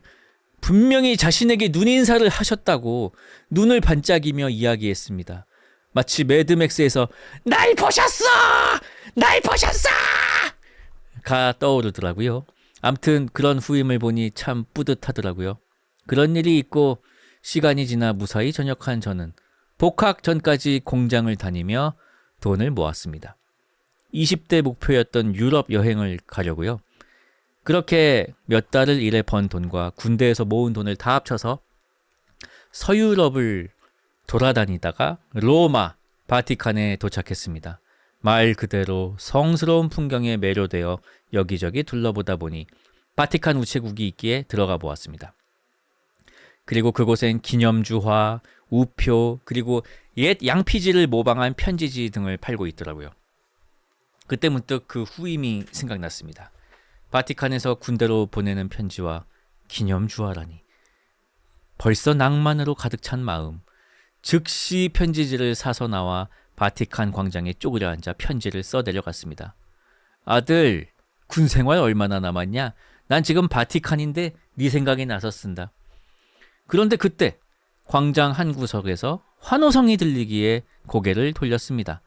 분명히 자신에게 눈인사를 하셨다고 눈을 반짝이며 이야기했습니다. 마치 매드맥스에서 날 보셨어! 날 보셨어! 가 떠오르더라고요. 암튼 그런 후임을 보니 참 뿌듯하더라고요. 그런 일이 있고 시간이 지나 무사히 전역한 저는 복학 전까지 공장을 다니며 돈을 모았습니다. 20대 목표였던 유럽 여행을 가려고요. 그렇게 몇 달을 일해 번 돈과 군대에서 모은 돈을 다 합쳐서 서유럽을 돌아다니다가 로마, 바티칸에 도착했습니다. 말 그대로 성스러운 풍경에 매료되어 여기저기 둘러보다 보니 바티칸 우체국이 있기에 들어가 보았습니다. 그리고 그곳엔 기념주화, 우표, 그리고 옛 양피지를 모방한 편지지 등을 팔고 있더라고요. 그때 문득 그 후임이 생각났습니다. 바티칸에서 군대로 보내는 편지와 기념주화라니. 벌써 낭만으로 가득 찬 마음. 즉시 편지지를 사서 나와 바티칸 광장에 쪼그려 앉아 편지를 써내려갔습니다. 아들, 군 생활 얼마나 남았냐? 난 지금 바티칸인데 네 생각이 나서 쓴다. 그런데 그때 광장 한 구석에서 환호성이 들리기에 고개를 돌렸습니다.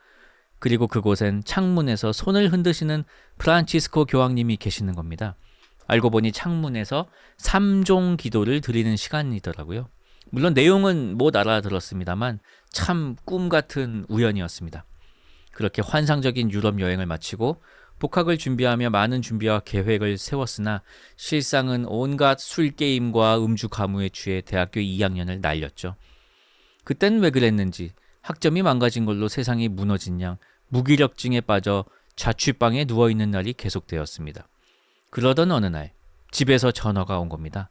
그리고 그곳엔 창문에서 손을 흔드시는 프란치스코 교황님이 계시는 겁니다. 알고 보니 창문에서 3종 기도를 드리는 시간이더라고요. 물론 내용은 못 알아들었습니다만 참 꿈 같은 우연이었습니다. 그렇게 환상적인 유럽 여행을 마치고 복학을 준비하며 많은 준비와 계획을 세웠으나 실상은 온갖 술게임과 음주 가무에 취해 대학교 2학년을 날렸죠. 그땐 왜 그랬는지 학점이 망가진 걸로 세상이 무너진 양 무기력증에 빠져 자취방에 누워있는 날이 계속되었습니다. 그러던 어느 날 집에서 전화가 온 겁니다.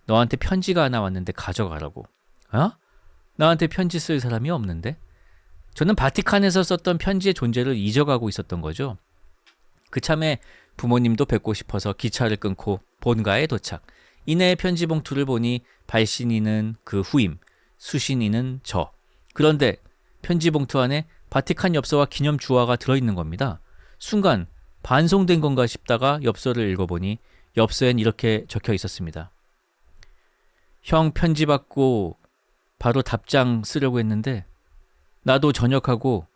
너한테 편지가 하나 왔는데 가져가라고. 어? 나한테 편지 쓸 사람이 없는데? 저는 바티칸에서 썼던 편지의 존재를 잊어가고 있었던 거죠. 그참에 부모님도 뵙고 싶어서 기차를 끊고 본가에 도착. 이내 편지 봉투를 보니 발신인은 그 후임, 수신인은 저. 그런데 편지 봉투 안에 바티칸 엽서와 기념 주화가 들어있는 겁니다. 순간 반송된 건가 싶다가 엽서를 읽어보니 엽서엔 이렇게 적혀 있었습니다. 형 편지 받고 바로 답장 쓰려고 했는데 나도 전역하고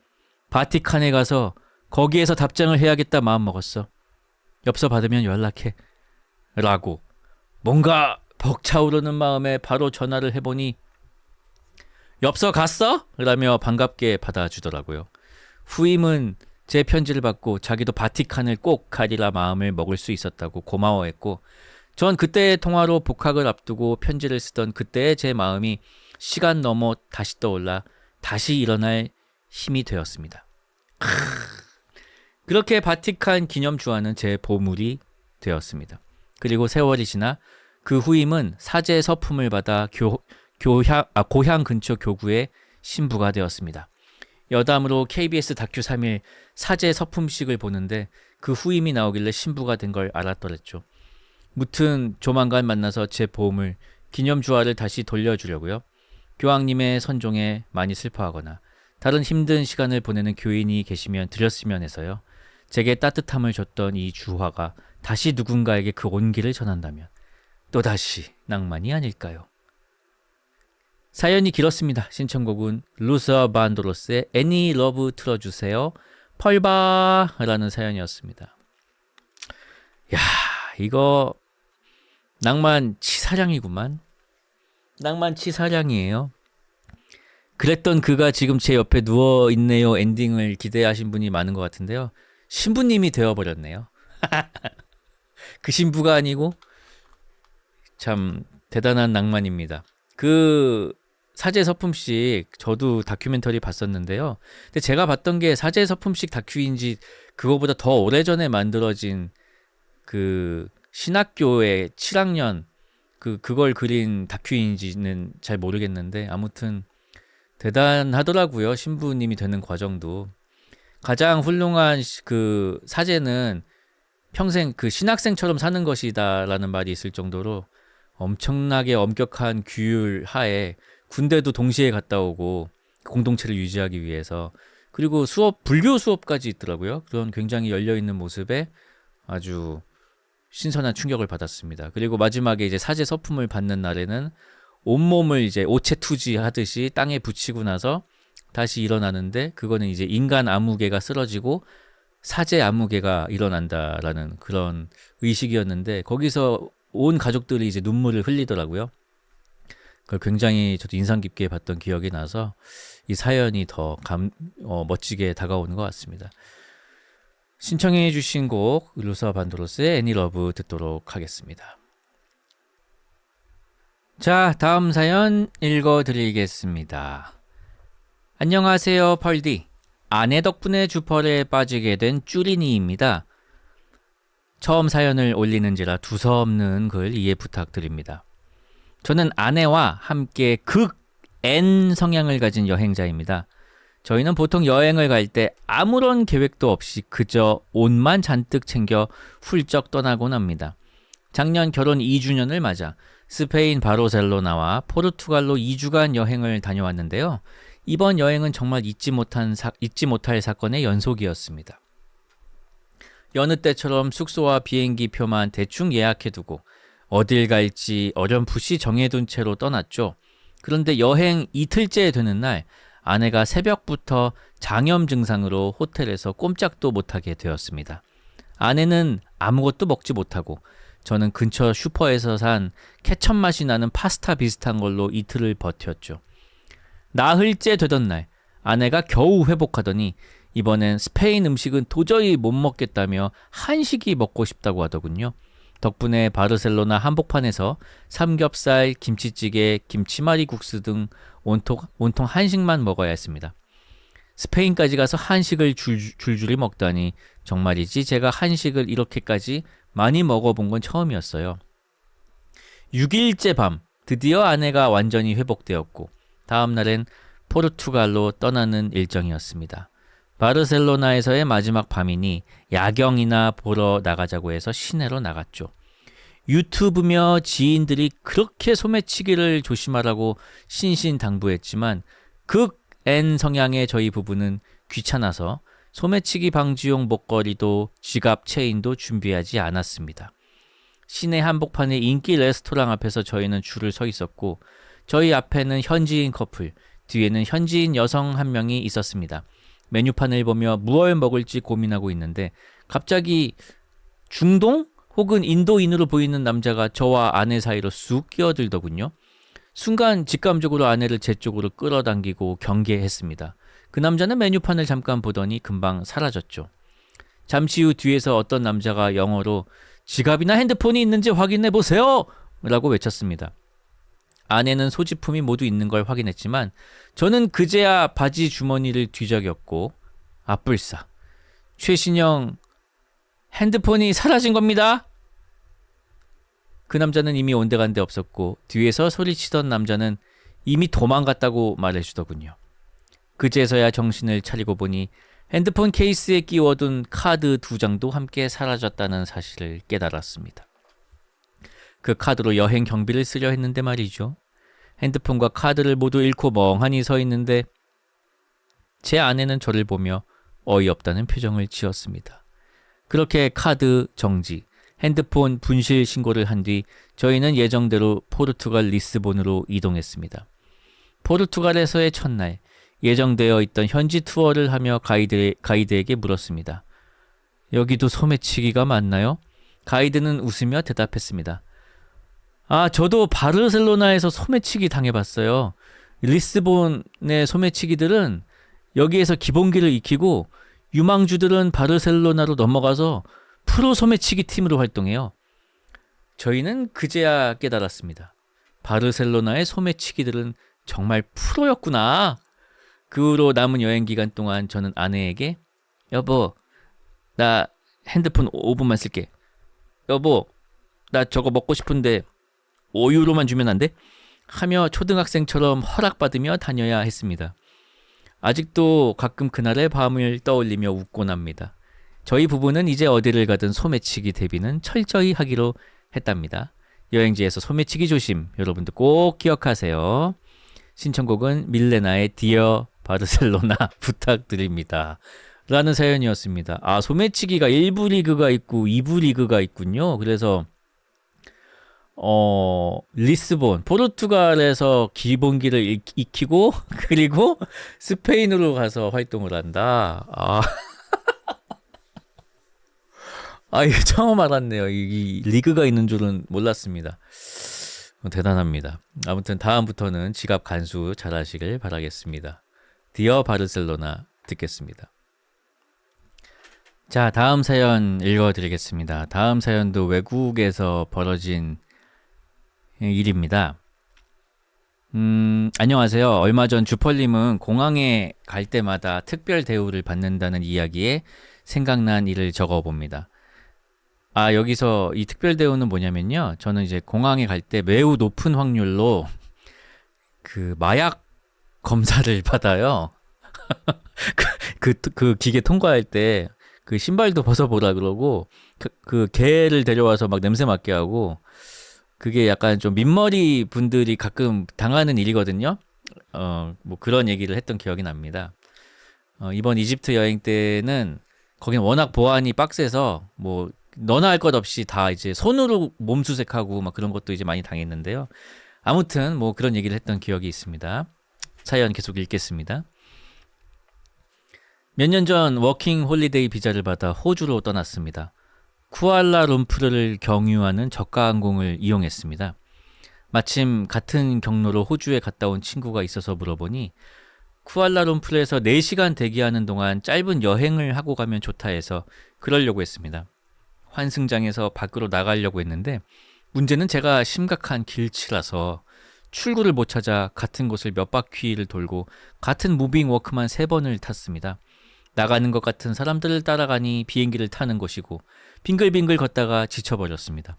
바티칸에 가서 거기에서 답장을 해야겠다 마음먹었어. 엽서 받으면 연락해. 라고 뭔가 벅차오르는 마음에 바로 전화를 해보니 엽서 갔어? 라며 반갑게 받아주더라고요. 후임은 제 편지를 받고 자기도 바티칸을 꼭 가리라 마음을 먹을 수 있었다고 고마워했고, 전 그때의 통화로 복학을 앞두고 편지를 쓰던 그때의 제 마음이 시간 넘어 다시 떠올라 다시 일어날 힘이 되었습니다. 그렇게 바티칸 기념 주화는 제 보물이 되었습니다. 그리고 세월이 지나 그 후임은 사제 서품을 받아 고향 근처 교구의 신부가 되었습니다. 여담으로 KBS 다큐 3일 사제 서품식을 보는데 그 후임이 나오길래 신부가 된 걸 알았더랬죠. 무튼 조만간 만나서 제 보물 기념 주화를 다시 돌려주려고요. 교황님의 선종에 많이 슬퍼하거나 다른 힘든 시간을 보내는 교인이 계시면 드렸으면 해서요. 제게 따뜻함을 줬던 이 주화가 다시 누군가에게 그 온기를 전한다면 또다시 낭만이 아닐까요? 사연이 길었습니다. 신청곡은 루서 반도로스의 애니 러브 틀어주세요. 펄바라는 사연이었습니다. 야, 이거 낭만 치사량이구만. 낭만 치사량이에요. 그랬던 그가 지금 제 옆에 누워있네요 엔딩을 기대하신 분이 많은 것 같은데요. 신부님이 되어버렸네요. 그 신부가 아니고 참 대단한 낭만입니다. 그 사제 서품식 저도 다큐멘터리 봤었는데요. 근데 제가 봤던 게 사제 서품식 다큐인지 그거보다 더 오래전에 만들어진 그 신학교의 7학년 그걸 그린 다큐인지는 잘 모르겠는데 아무튼 대단하더라고요. 신부님이 되는 과정도. 가장 훌륭한 그 사제는 평생 그 신학생처럼 사는 것이다라는 말이 있을 정도로 엄청나게 엄격한 규율 하에 군대도 동시에 갔다 오고 공동체를 유지하기 위해서, 그리고 불교 수업까지 있더라고요. 그런 굉장히 열려있는 모습에 아주 신선한 충격을 받았습니다. 그리고 마지막에 이제 사제 서품을 받는 날에는 온몸을 이제 오체투지 하듯이 땅에 붙이고 나서 다시 일어나는데, 그거는 이제 인간 아무개가 쓰러지고 사제 아무개가 일어난다라는 그런 의식이었는데, 거기서 온 가족들이 이제 눈물을 흘리더라고요. 그걸 굉장히 저도 인상 깊게 봤던 기억이 나서 이 사연이 더 멋지게 다가오는 것 같습니다. 신청해 주신 곡 루서 반도로스의 애니 러브 듣도록 하겠습니다. 자, 다음 사연 읽어드리겠습니다. 안녕하세요, 펄디. 아내 덕분에 주펄에 빠지게 된 쭈리니입니다. 처음 사연을 올리는지라 두서없는 글 이해 부탁드립니다. 저는 아내와 함께 극 N 성향을 가진 여행자입니다. 저희는 보통 여행을 갈 때 아무런 계획도 없이 그저 옷만 잔뜩 챙겨 훌쩍 떠나곤 합니다. 작년 결혼 2주년을 맞아 스페인 바르셀로나와 포르투갈로 2주간 여행을 다녀왔는데요. 이번 여행은 정말 잊지 못할 사건의 연속이었습니다. 여느 때처럼 숙소와 비행기 표만 대충 예약해두고 어딜 갈지 어렴풋이 정해둔 채로 떠났죠. 그런데 여행 이틀째 되는 날 아내가 새벽부터 장염 증상으로 호텔에서 꼼짝도 못하게 되었습니다. 아내는 아무것도 먹지 못하고 저는 근처 슈퍼에서 산 케첩 맛이 나는 파스타 비슷한 걸로 이틀을 버텼죠. 나흘째 되던 날 아내가 겨우 회복하더니 이번엔 스페인 음식은 도저히 못 먹겠다며 한식이 먹고 싶다고 하더군요. 덕분에 바르셀로나 한복판에서 삼겹살, 김치찌개, 김치말이 국수 등 온통 한식만 먹어야 했습니다. 스페인까지 가서 한식을 줄줄이 먹다니 정말이지 제가 한식을 이렇게까지 많이 먹어본 건 처음이었어요. 6일째 밤 드디어 아내가 완전히 회복되었고 다음 날엔 포르투갈로 떠나는 일정이었습니다. 바르셀로나에서의 마지막 밤이니 야경이나 보러 나가자고 해서 시내로 나갔죠. 유튜브며 지인들이 그렇게 소매치기를 조심하라고 신신당부했지만 극 N 성향의 저희 부부는 귀찮아서 소매치기 방지용 목걸이도 지갑 체인도 준비하지 않았습니다. 시내 한복판의 인기 레스토랑 앞에서 저희는 줄을 서 있었고 저희 앞에는 현지인 커플, 뒤에는 현지인 여성 한 명이 있었습니다. 메뉴판을 보며 무얼 먹을지 고민하고 있는데 갑자기 중동 혹은 인도인으로 보이는 남자가 저와 아내 사이로 쑥 끼어들더군요. 순간 직감적으로 아내를 제 쪽으로 끌어당기고 경계했습니다. 그 남자는 메뉴판을 잠깐 보더니 금방 사라졌죠. 잠시 후 뒤에서 어떤 남자가 영어로 지갑이나 핸드폰이 있는지 확인해 보세요! 라고 외쳤습니다. 안에는 소지품이 모두 있는 걸 확인했지만 저는 그제야 바지 주머니를 뒤적였고 아뿔싸 최신형 핸드폰이 사라진 겁니다. 그 남자는 이미 온데간데 없었고 뒤에서 소리치던 남자는 이미 도망갔다고 말해주더군요. 그제서야 정신을 차리고 보니 핸드폰 케이스에 끼워둔 카드 2장도 함께 사라졌다는 사실을 깨달았습니다. 그 카드로 여행 경비를 쓰려 했는데 말이죠. 핸드폰과 카드를 모두 잃고 멍하니 서 있는데 제 아내는 저를 보며 어이없다는 표정을 지었습니다. 그렇게 카드 정지, 핸드폰 분실 신고를 한 뒤 저희는 예정대로 포르투갈 리스본으로 이동했습니다. 포르투갈에서의 첫날, 예정되어 있던 현지 투어를 하며 가이드에게 물었습니다. 여기도 소매치기가 맞나요? 가이드는 웃으며 대답했습니다. 아, 저도 바르셀로나에서 소매치기 당해봤어요. 리스본의 소매치기들은 여기에서 기본기를 익히고 유망주들은 바르셀로나로 넘어가서 프로 소매치기 팀으로 활동해요. 저희는 그제야 깨달았습니다. 바르셀로나의 소매치기들은 정말 프로였구나. 그 후로 남은 여행 기간 동안 저는 아내에게 여보, 나 핸드폰 5분만 쓸게. 여보, 나 저거 먹고 싶은데 5유로만 주면 안 돼? 하며 초등학생처럼 허락받으며 다녀야 했습니다. 아직도 가끔 그날의 밤을 떠올리며 웃곤 합니다. 저희 부부는 이제 어디를 가든 소매치기 대비는 철저히 하기로 했답니다. 여행지에서 소매치기 조심, 여러분도 꼭 기억하세요. 신청곡은 밀레나의 디어 바르셀로나 부탁드립니다. 라는 사연이었습니다. 아, 소매치기가 1부 리그가 있고 2부 리그가 있군요. 그래서 리스본, 포르투갈에서 기본기를 익히고 그리고 스페인으로 가서 활동을 한다. 이거 처음 알았네요. 이 리그가 있는 줄은 몰랐습니다. 대단합니다. 아무튼 다음부터는 지갑 간수 잘하시길 바라겠습니다. 디어 바르셀로나 듣겠습니다. 자, 다음 사연 읽어드리겠습니다. 다음 사연도 외국에서 벌어진 일입니다. 안녕하세요. 얼마 전 주펄님은 공항에 갈 때마다 특별 대우를 받는다는 이야기에 생각난 일을 적어봅니다. 여기서 이 특별 대우는 뭐냐면요. 저는 이제 공항에 갈 때 매우 높은 확률로 그 마약 검사를 받아요. 그 기계 통과할 때 그 신발도 벗어보라 그러고 그 개를 데려와서 막 냄새 맡게 하고 그게 약간 좀 민머리 분들이 가끔 당하는 일이거든요. 뭐 그런 얘기를 했던 기억이 납니다. 이번 이집트 여행 때는 거긴 워낙 보안이 빡세서 뭐 너나 할 것 없이 다 이제 손으로 몸수색하고 막 그런 것도 이제 많이 당했는데요. 아무튼 뭐 그런 얘기를 했던 기억이 있습니다. 사연 계속 읽겠습니다. 몇 년 전 워킹 홀리데이 비자를 받아 호주로 떠났습니다. 쿠알라룸푸르를 경유하는 저가 항공을 이용했습니다. 마침 같은 경로로 호주에 갔다 온 친구가 있어서 물어보니 쿠알라룸푸르에서 4시간 대기하는 동안 짧은 여행을 하고 가면 좋다 해서 그러려고 했습니다. 환승장에서 밖으로 나가려고 했는데 문제는 제가 심각한 길치라서 출구를 못 찾아 같은 곳을 몇 바퀴를 돌고 같은 무빙 워크만 3번을 탔습니다. 나가는 것 같은 사람들을 따라가니 비행기를 타는 것이고 빙글빙글 걷다가 지쳐버렸습니다.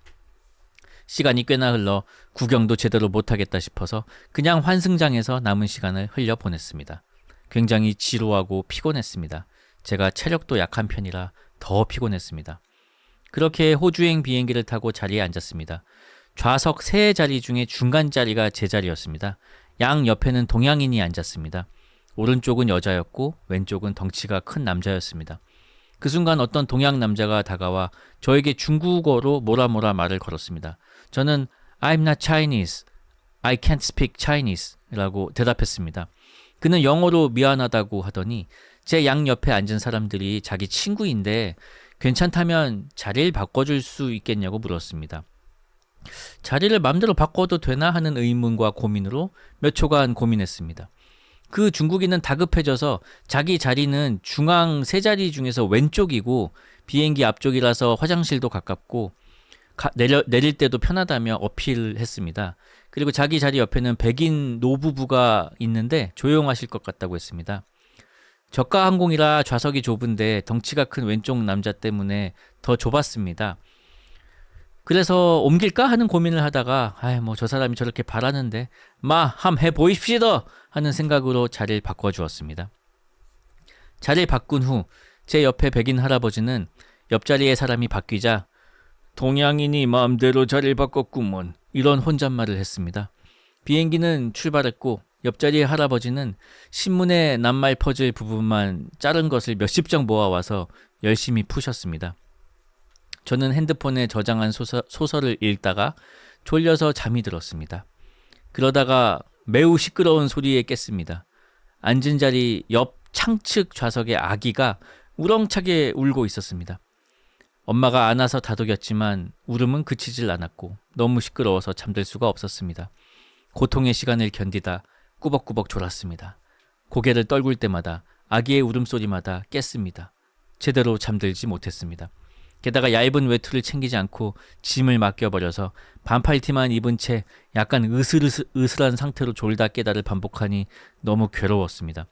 시간이 꽤나 흘러 구경도 제대로 못하겠다 싶어서 그냥 환승장에서 남은 시간을 흘려보냈습니다. 굉장히 지루하고 피곤했습니다. 제가 체력도 약한 편이라 더 피곤했습니다. 그렇게 호주행 비행기를 타고 자리에 앉았습니다. 좌석 3자리 중에 중간 자리가 제 자리였습니다. 양 옆에는 동양인이 앉았습니다. 오른쪽은 여자였고 왼쪽은 덩치가 큰 남자였습니다. 그 순간 어떤 동양 남자가 다가와 저에게 중국어로 뭐라 말을 걸었습니다. 저는 I'm not Chinese. I can't speak Chinese 라고 대답했습니다. 그는 영어로 미안하다고 하더니 제 양옆에 앉은 사람들이 자기 친구인데 괜찮다면 자리를 바꿔줄 수 있겠냐고 물었습니다. 자리를 마음대로 바꿔도 되나 하는 의문과 고민으로 몇 초간 고민했습니다. 그 중국인은 다급해져서 자기 자리는 중앙 세 자리 중에서 왼쪽이고 비행기 앞쪽이라서 화장실도 가깝고 내릴 때도 편하다며 어필을 했습니다. 그리고 자기 자리 옆에는 백인 노부부가 있는데 조용하실 것 같다고 했습니다. 저가 항공이라 좌석이 좁은데 덩치가 큰 왼쪽 남자 때문에 더 좁았습니다. 그래서 옮길까 하는 고민을 하다가 뭐 저 사람이 저렇게 바라는데 함 해보입시다 하는 생각으로 자리를 바꿔주었습니다. 자리를 바꾼 후 제 옆에 백인 할아버지는 옆자리에 사람이 바뀌자 동양인이 마음대로 자리를 바꿨구먼 이런 혼잣말을 했습니다. 비행기는 출발했고 옆자리의 할아버지는 신문에 낱말 퍼즐 부분만 자른 것을 몇십 장 모아와서 열심히 푸셨습니다. 저는 핸드폰에 저장한 소설을 읽다가 졸려서 잠이 들었습니다. 그러다가 매우 시끄러운 소리에 깼습니다. 앉은 자리 옆 창측 좌석의 아기가 우렁차게 울고 있었습니다. 엄마가 안아서 다독였지만 울음은 그치질 않았고 너무 시끄러워서 잠들 수가 없었습니다. 고통의 시간을 견디다 꾸벅꾸벅 졸았습니다. 고개를 떨굴 때마다 아기의 울음소리마다 깼습니다. 제대로 잠들지 못했습니다. 게다가 얇은 외투를 챙기지 않고 짐을 맡겨버려서 반팔티만 입은 채 약간 으슬으슬한 상태로 졸다 깨다를 반복하니 너무 괴로웠습니다.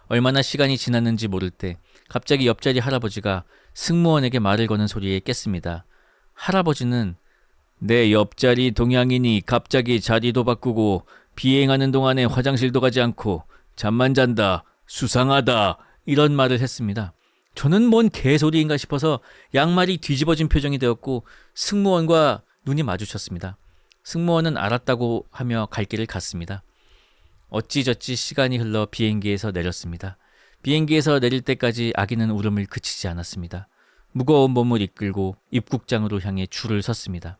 얼마나 시간이 지났는지 모를 때 갑자기 옆자리 할아버지가 승무원에게 말을 거는 소리에 깼습니다. 할아버지는 내 옆자리 동양인이 갑자기 자리도 바꾸고 비행하는 동안에 화장실도 가지 않고 잠만 잔다. 수상하다. 이런 말을 했습니다. 저는 뭔 개소리인가 싶어서 양말이 뒤집어진 표정이 되었고 승무원과 눈이 마주쳤습니다. 승무원은 알았다고 하며 갈 길을 갔습니다. 어찌저찌 시간이 흘러 비행기에서 내렸습니다. 비행기에서 내릴 때까지 아기는 울음을 그치지 않았습니다. 무거운 몸을 이끌고 입국장으로 향해 줄을 섰습니다.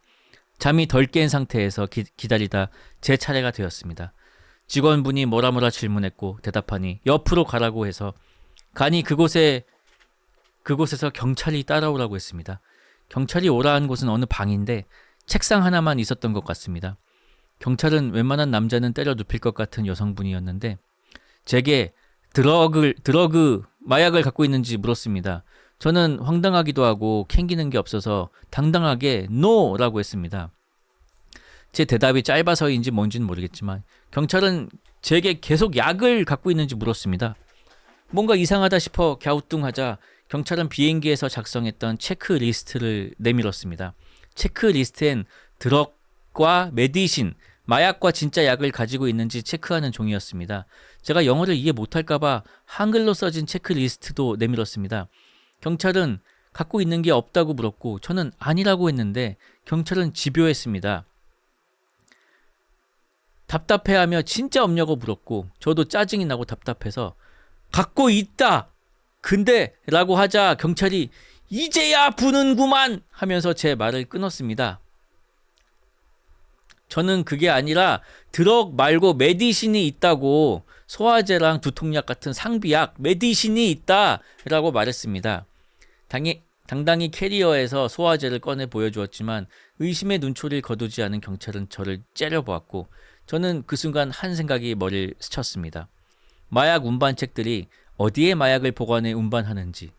잠이 덜 깬 상태에서 기다리다 제 차례가 되었습니다. 직원분이 뭐라 질문했고 대답하니 옆으로 가라고 해서 가니 그곳에서 경찰이 따라오라고 했습니다. 경찰이 오라 한 곳은 어느 방인데 책상 하나만 있었던 것 같습니다. 경찰은 웬만한 남자는 때려 눕힐 것 같은 여성분이었는데 제게 마약을 갖고 있는지 물었습니다. 저는 황당하기도 하고 캥기는 게 없어서 당당하게 NO라고 했습니다. 제 대답이 짧아서인지 뭔지는 모르겠지만 경찰은 제게 계속 약을 갖고 있는지 물었습니다. 뭔가 이상하다 싶어 갸우뚱하자 경찰은 비행기에서 작성했던 체크리스트를 내밀었습니다. 체크리스트엔 드럭과 메디신, 마약과 진짜 약을 가지고 있는지 체크하는 종이였습니다. 제가 영어를 이해 못할까봐 한글로 써진 체크리스트도 내밀었습니다. 경찰은 갖고 있는 게 없다고 물었고 저는 아니라고 했는데 경찰은 집요했습니다. 답답해하며 진짜 없냐고 물었고 저도 짜증이 나고 답답해서 갖고 있다! 근데 라고 하자 경찰이 이제야 부는구만! 하면서 제 말을 끊었습니다. 저는 그게 아니라 드럭 말고 메디신이 있다고 소화제랑 두통약 같은 상비약 메디신이 있다라고 말했습니다. 당당히 캐리어에서 소화제를 꺼내 보여주었지만 의심의 눈초리를 거두지 않은 경찰은 저를 째려보았고 저는 그 순간 한 생각이 머리를 스쳤습니다. 마약 운반책들이 어디에 마약을 보관해 운반하는지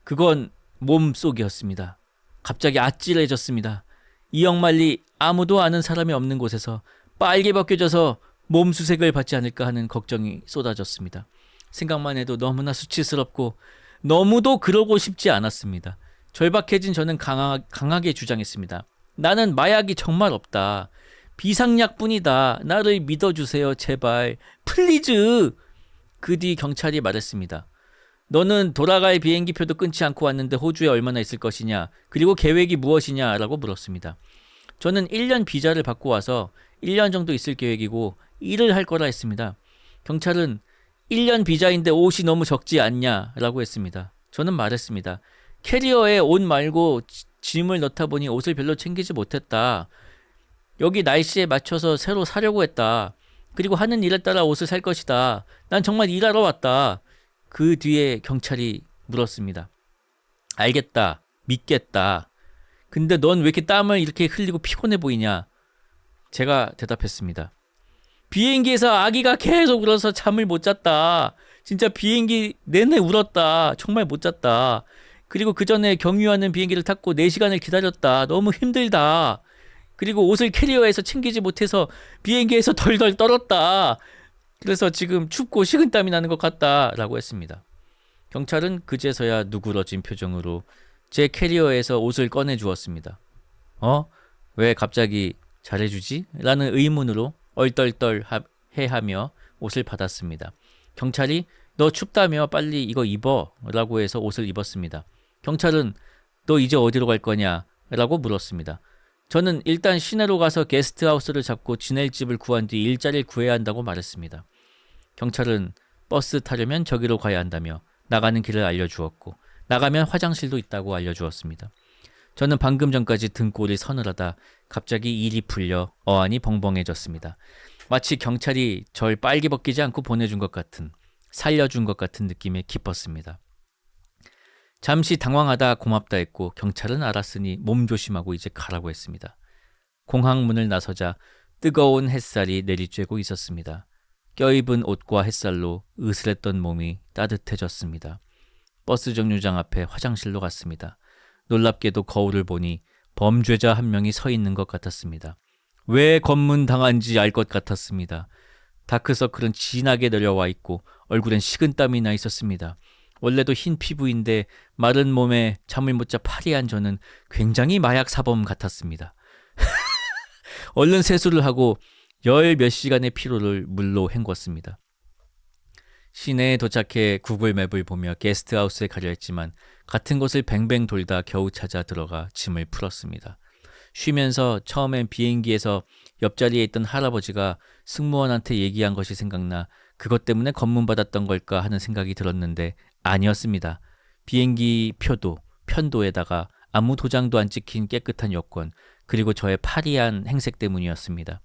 그건 몸속이었습니다. 갑자기 아찔해졌습니다. 이영만리 아무도 아는 사람이 없는 곳에서 빨개 벗겨져서 몸수색을 받지 않을까 하는 걱정이 쏟아졌습니다. 생각만 해도 너무나 수치스럽고 너무도 그러고 싶지 않았습니다. 절박해진 저는 강하게 주장했습니다. 나는 마약이 정말 없다. 비상약뿐이다. 나를 믿어주세요. 제발. 플리즈. 그 뒤 경찰이 말했습니다. 너는 돌아갈 비행기표도 끊지 않고 왔는데 호주에 얼마나 있을 것이냐? 그리고 계획이 무엇이냐? 라고 물었습니다. 저는 1년 비자를 받고 와서 1년 정도 있을 계획이고 일을 할 거라 했습니다. 경찰은 1년 비자인데 옷이 너무 적지 않냐? 라고 했습니다. 저는 말했습니다. 캐리어에 옷 말고 짐을 넣다 보니 옷을 별로 챙기지 못했다. 여기 날씨에 맞춰서 새로 사려고 했다. 그리고 하는 일에 따라 옷을 살 것이다. 난 정말 일하러 왔다. 그 뒤에 경찰이 물었습니다. 알겠다. 믿겠다. 근데 넌 왜 이렇게 땀을 이렇게 흘리고 피곤해 보이냐? 제가 대답했습니다. 비행기에서 아기가 계속 울어서 잠을 못 잤다. 진짜 비행기 내내 울었다. 정말 못 잤다. 그리고 그 전에 경유하는 비행기를 탔고 4시간을 기다렸다. 너무 힘들다. 그리고 옷을 캐리어에서 챙기지 못해서 비행기에서 덜덜 떨었다. 그래서 지금 춥고 식은땀이 나는 것 같다라고 했습니다. 경찰은 그제서야 누그러진 표정으로 제 캐리어에서 옷을 꺼내 주었습니다. 왜 갑자기 잘해주지? 라는 의문으로 얼떨떨해하며 옷을 받았습니다. 경찰이 너 춥다며 빨리 이거 입어 라고 해서 옷을 입었습니다. 경찰은 너 이제 어디로 갈 거냐? 라고 물었습니다. 저는 일단 시내로 가서 게스트하우스를 잡고 지낼 집을 구한 뒤 일자리를 구해야 한다고 말했습니다. 경찰은 버스 타려면 저기로 가야 한다며 나가는 길을 알려주었고 나가면 화장실도 있다고 알려주었습니다. 저는 방금 전까지 등골이 서늘하다 갑자기 일이 풀려 어안이 벙벙해졌습니다. 마치 경찰이 절 빨개 벗기지 않고 보내준 것 같은, 살려준 것 같은 느낌에 기뻤습니다. 잠시 당황하다 고맙다 했고 경찰은 알았으니 몸조심하고 이제 가라고 했습니다. 공항문을 나서자 뜨거운 햇살이 내리쬐고 있었습니다. 껴입은 옷과 햇살로 으스랬던 몸이 따뜻해졌습니다. 버스 정류장 앞에 화장실로 갔습니다. 놀랍게도 거울을 보니 범죄자 한 명이 서 있는 것 같았습니다. 왜 검문당한지 알 것 같았습니다. 다크서클은 진하게 내려와 있고 얼굴엔 식은땀이 나 있었습니다. 원래도 흰 피부인데 마른 몸에 잠을 못 자 파리한 저는 굉장히 마약 사범 같았습니다. 얼른 세수를 하고 열 몇 시간의 피로를 물로 헹궜습니다. 시내에 도착해 구글 맵을 보며 게스트하우스에 가려 했지만 같은 곳을 뱅뱅 돌다 겨우 찾아 들어가 짐을 풀었습니다. 쉬면서 처음엔 비행기에서 옆자리에 있던 할아버지가 승무원한테 얘기한 것이 생각나 그것 때문에 검문받았던 걸까 하는 생각이 들었는데 아니었습니다. 비행기 표도, 편도에다가 아무 도장도 안 찍힌 깨끗한 여권, 그리고 저의 파리한 행색 때문이었습니다.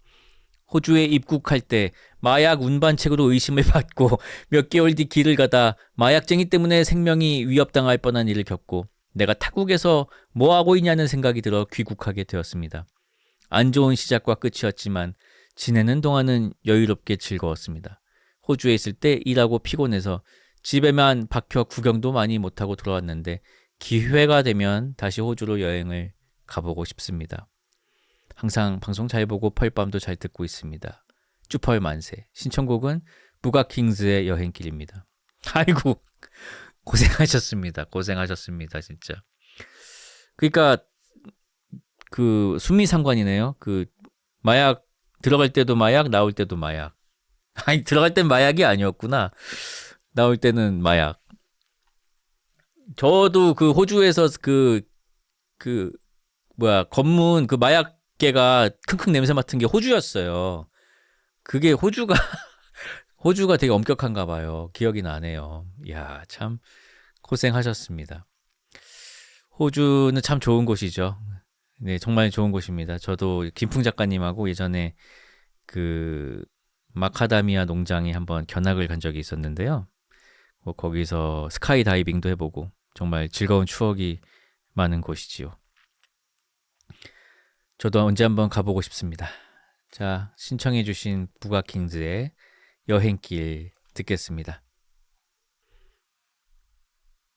호주에 입국할 때 마약 운반책으로 의심을 받고 몇 개월 뒤 길을 가다 마약쟁이 때문에 생명이 위협당할 뻔한 일을 겪고 내가 타국에서 뭐하고 있냐는 생각이 들어 귀국하게 되었습니다. 안 좋은 시작과 끝이었지만 지내는 동안은 여유롭게 즐거웠습니다. 호주에 있을 때 일하고 피곤해서 집에만 박혀 구경도 많이 못하고 돌아왔는데 기회가 되면 다시 호주로 여행을 가보고 싶습니다. 항상 방송 잘 보고 펄밤도 잘 듣고 있습니다. 쭈펄 만세. 신청곡은 부가킹즈의 여행길입니다. 아이고 고생하셨습니다. 고생하셨습니다. 진짜. 그러니까 그 수미상관이네요. 그 마약 들어갈 때도 마약, 나올 때도 마약. 아니 들어갈 땐 마약이 아니었구나. 나올 때는 마약. 저도 그 호주에서 검문 그 마약계가 킁킁 냄새 맡은 게 호주였어요. 그게 호주가 되게 엄격한가 봐요. 기억이 나네요. 이야, 참 고생하셨습니다. 호주는 참 좋은 곳이죠. 네, 정말 좋은 곳입니다. 저도 김풍 작가님하고 예전에 그 마카다미아 농장에 한번 견학을 간 적이 있었는데요. 거기서 스카이 다이빙도 해보고 정말 즐거운 추억이 많은 곳이지요. 저도 언제 한번 가보고 싶습니다. 자, 신청해주신 부가킹즈의 여행길 듣겠습니다.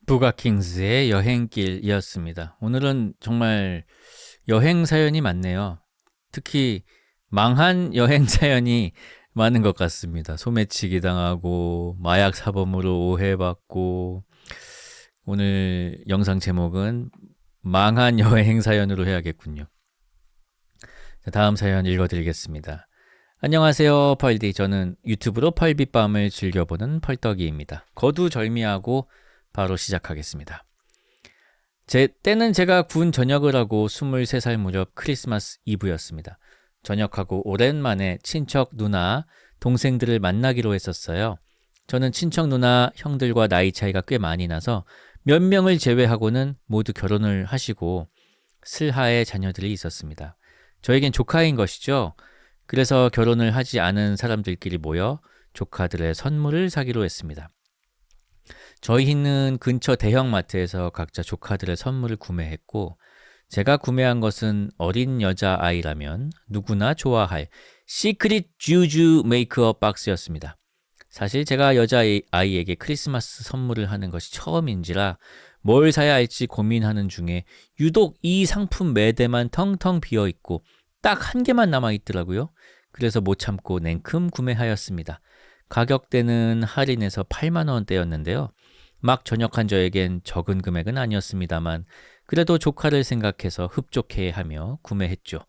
부가킹즈의 여행길이었습니다. 오늘은 정말 여행 사연이 많네요. 특히 망한 여행 사연이 많은 것 같습니다. 소매치기 당하고 마약 사범으로 오해받고 오늘 영상 제목은 망한 여행 사연으로 해야겠군요. 자, 다음 사연 읽어드리겠습니다. 안녕하세요 펄디. 저는 유튜브로 펄비밤을 즐겨보는 펄떡이입니다. 거두절미하고 바로 시작하겠습니다. 때는 제가 군 전역을 하고 23살 무렵 크리스마스 이브였습니다. 전역하고 오랜만에 친척 누나, 동생들을 만나기로 했었어요. 저는 친척 누나, 형들과 나이 차이가 꽤 많이 나서 몇 명을 제외하고는 모두 결혼을 하시고 슬하에 자녀들이 있었습니다. 저에겐 조카인 것이죠. 그래서 결혼을 하지 않은 사람들끼리 모여 조카들의 선물을 사기로 했습니다. 저희는 근처 대형마트에서 각자 조카들의 선물을 구매했고 제가 구매한 것은 어린 여자아이라면 누구나 좋아할 시크릿 주주 메이크업 박스였습니다. 사실 제가 여자아이에게 크리스마스 선물을 하는 것이 처음인지라 뭘 사야 할지 고민하는 중에 유독 이 상품 매대만 텅텅 비어있고 딱 한 개만 남아있더라고요. 그래서 못 참고 냉큼 구매하였습니다. 가격대는 할인해서 8만 원대였는데요. 막 전역한 저에겐 적은 금액은 아니었습니다만 그래도 조카를 생각해서 흡족해하며 구매했죠.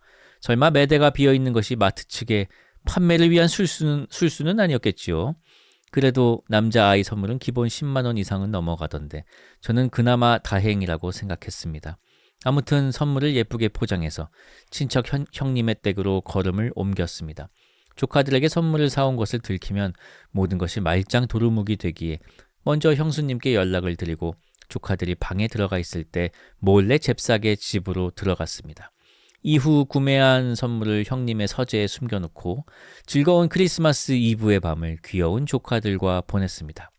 설마 매대가 비어있는 것이 마트 측의 판매를 위한 술수는 아니었겠지요. 그래도 남자아이 선물은 기본 10만 원 이상은 넘어가던데 저는 그나마 다행이라고 생각했습니다. 아무튼 선물을 예쁘게 포장해서 친척 형님의 댁으로 걸음을 옮겼습니다. 조카들에게 선물을 사온 것을 들키면 모든 것이 말짱 도루묵이 되기에 먼저 형수님께 연락을 드리고 조카들이 방에 들어가 있을 때 몰래 잽싸게 집으로 들어갔습니다. 이후 구매한 선물을 형님의 서재에 숨겨놓고 즐거운 크리스마스 이브의 밤을 귀여운 조카들과 보냈습니다.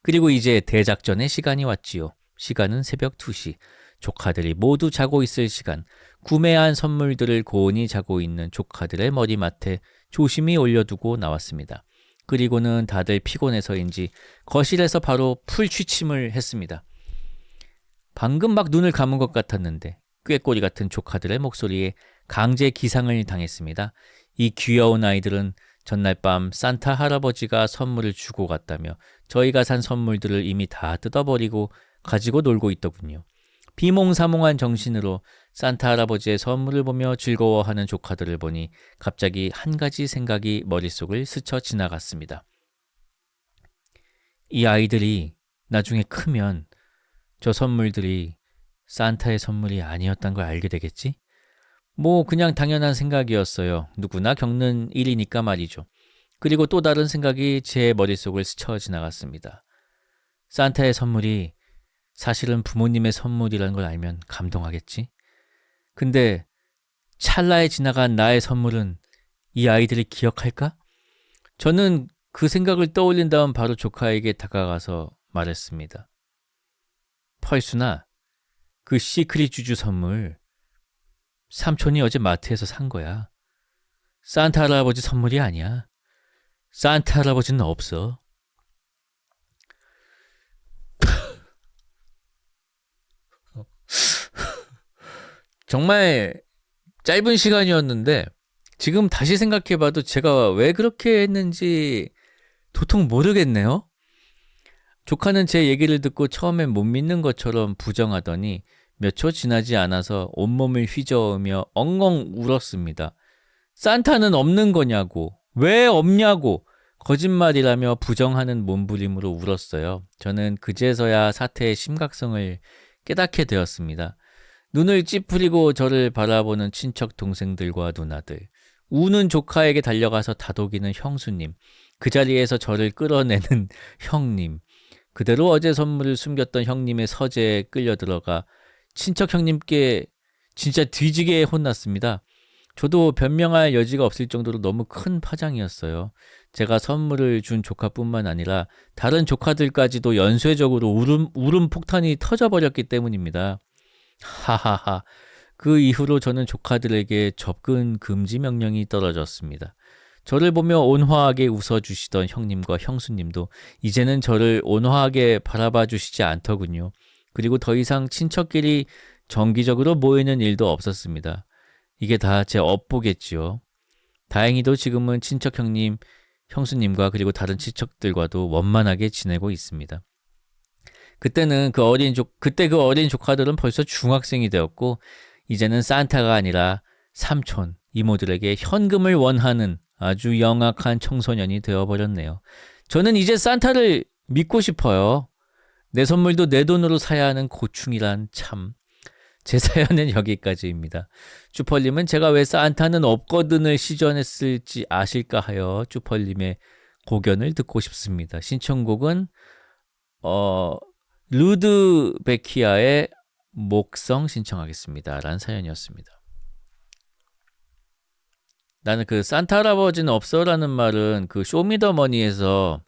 그리고 이제 대작전의 시간이 왔지요. 시간은 새벽 2시. 조카들이 모두 자고 있을 시간. 구매한 선물들을 고온히 자고 있는 조카들의 머리맡에 조심히 올려두고 나왔습니다. 그리고는 다들 피곤해서인지 거실에서 바로 풀취침을 했습니다. 방금 막 눈을 감은 것 같았는데 꾀꼬리 같은 조카들의 목소리에 강제 기상을 당했습니다. 이 귀여운 아이들은 전날 밤 산타 할아버지가 선물을 주고 갔다며 저희가 산 선물들을 이미 다 뜯어버리고 가지고 놀고 있더군요. 비몽사몽한 정신으로 산타 할아버지의 선물을 보며 즐거워하는 조카들을 보니 갑자기 한 가지 생각이 머릿속을 스쳐 지나갔습니다. 이 아이들이 나중에 크면 저 선물들이 산타의 선물이 아니었단 걸 알게 되겠지? 뭐 그냥 당연한 생각이었어요. 누구나 겪는 일이니까 말이죠. 그리고 또 다른 생각이 제 머릿속을 스쳐 지나갔습니다. 산타의 선물이 사실은 부모님의 선물이라는 걸 알면 감동하겠지? 근데 찰나에 지나간 나의 선물은 이 아이들이 기억할까? 저는 그 생각을 떠올린 다음 바로 조카에게 다가가서 말했습니다. 펄순아, 그 시크릿 주주 선물 삼촌이 어제 마트에서 산 거야. 산타 할아버지 선물이 아니야. 산타 할아버지는 없어. 정말 짧은 시간이었는데 지금 다시 생각해봐도 제가 왜 그렇게 했는지 도통 모르겠네요. 조카는 제 얘기를 듣고 처음엔 못 믿는 것처럼 부정하더니 몇 초 지나지 않아서 온몸을 휘저으며 엉엉 울었습니다. 산타는 없는 거냐고, 왜 없냐고 거짓말이라며 부정하는 몸부림으로 울었어요. 저는 그제서야 사태의 심각성을 깨닫게 되었습니다. 눈을 찌푸리고 저를 바라보는 친척 동생들과 누나들, 우는 조카에게 달려가서 다독이는 형수님, 그 자리에서 저를 끌어내는 형님, 그대로 어제 선물을 숨겼던 형님의 서재에 끌려들어가 친척 형님께 진짜 뒤지게 혼났습니다. 저도 변명할 여지가 없을 정도로 너무 큰 파장이었어요. 제가 선물을 준 조카뿐만 아니라 다른 조카들까지도 연쇄적으로 울음 폭탄이 터져버렸기 때문입니다. 하하하. 그 이후로 저는 조카들에게 접근 금지 명령이 떨어졌습니다. 저를 보며 온화하게 웃어주시던 형님과 형수님도 이제는 저를 온화하게 바라봐 주시지 않더군요. 그리고 더 이상 친척끼리 정기적으로 모이는 일도 없었습니다. 이게 다 제 업보겠지요. 다행히도 지금은 친척 형님, 형수님과 그리고 다른 친척들과도 원만하게 지내고 있습니다. 그때 그 어린 조카들은 벌써 중학생이 되었고 이제는 산타가 아니라 삼촌, 이모들에게 현금을 원하는 아주 영악한 청소년이 되어버렸네요. 저는 이제 산타를 믿고 싶어요. 내 선물도 내 돈으로 사야 하는 고충이란 참. 제 사연은 여기까지입니다. 쭈펄님은 제가 왜 산타는 없거든을 시전했을지 아실까 하여 쭈펄님의 고견을 듣고 싶습니다. 신청곡은 루드베키아의 목성 신청하겠습니다. 라는 사연이었습니다. 나는 그 산타 할아버지는 없어라는 말은 그 쇼미더머니에서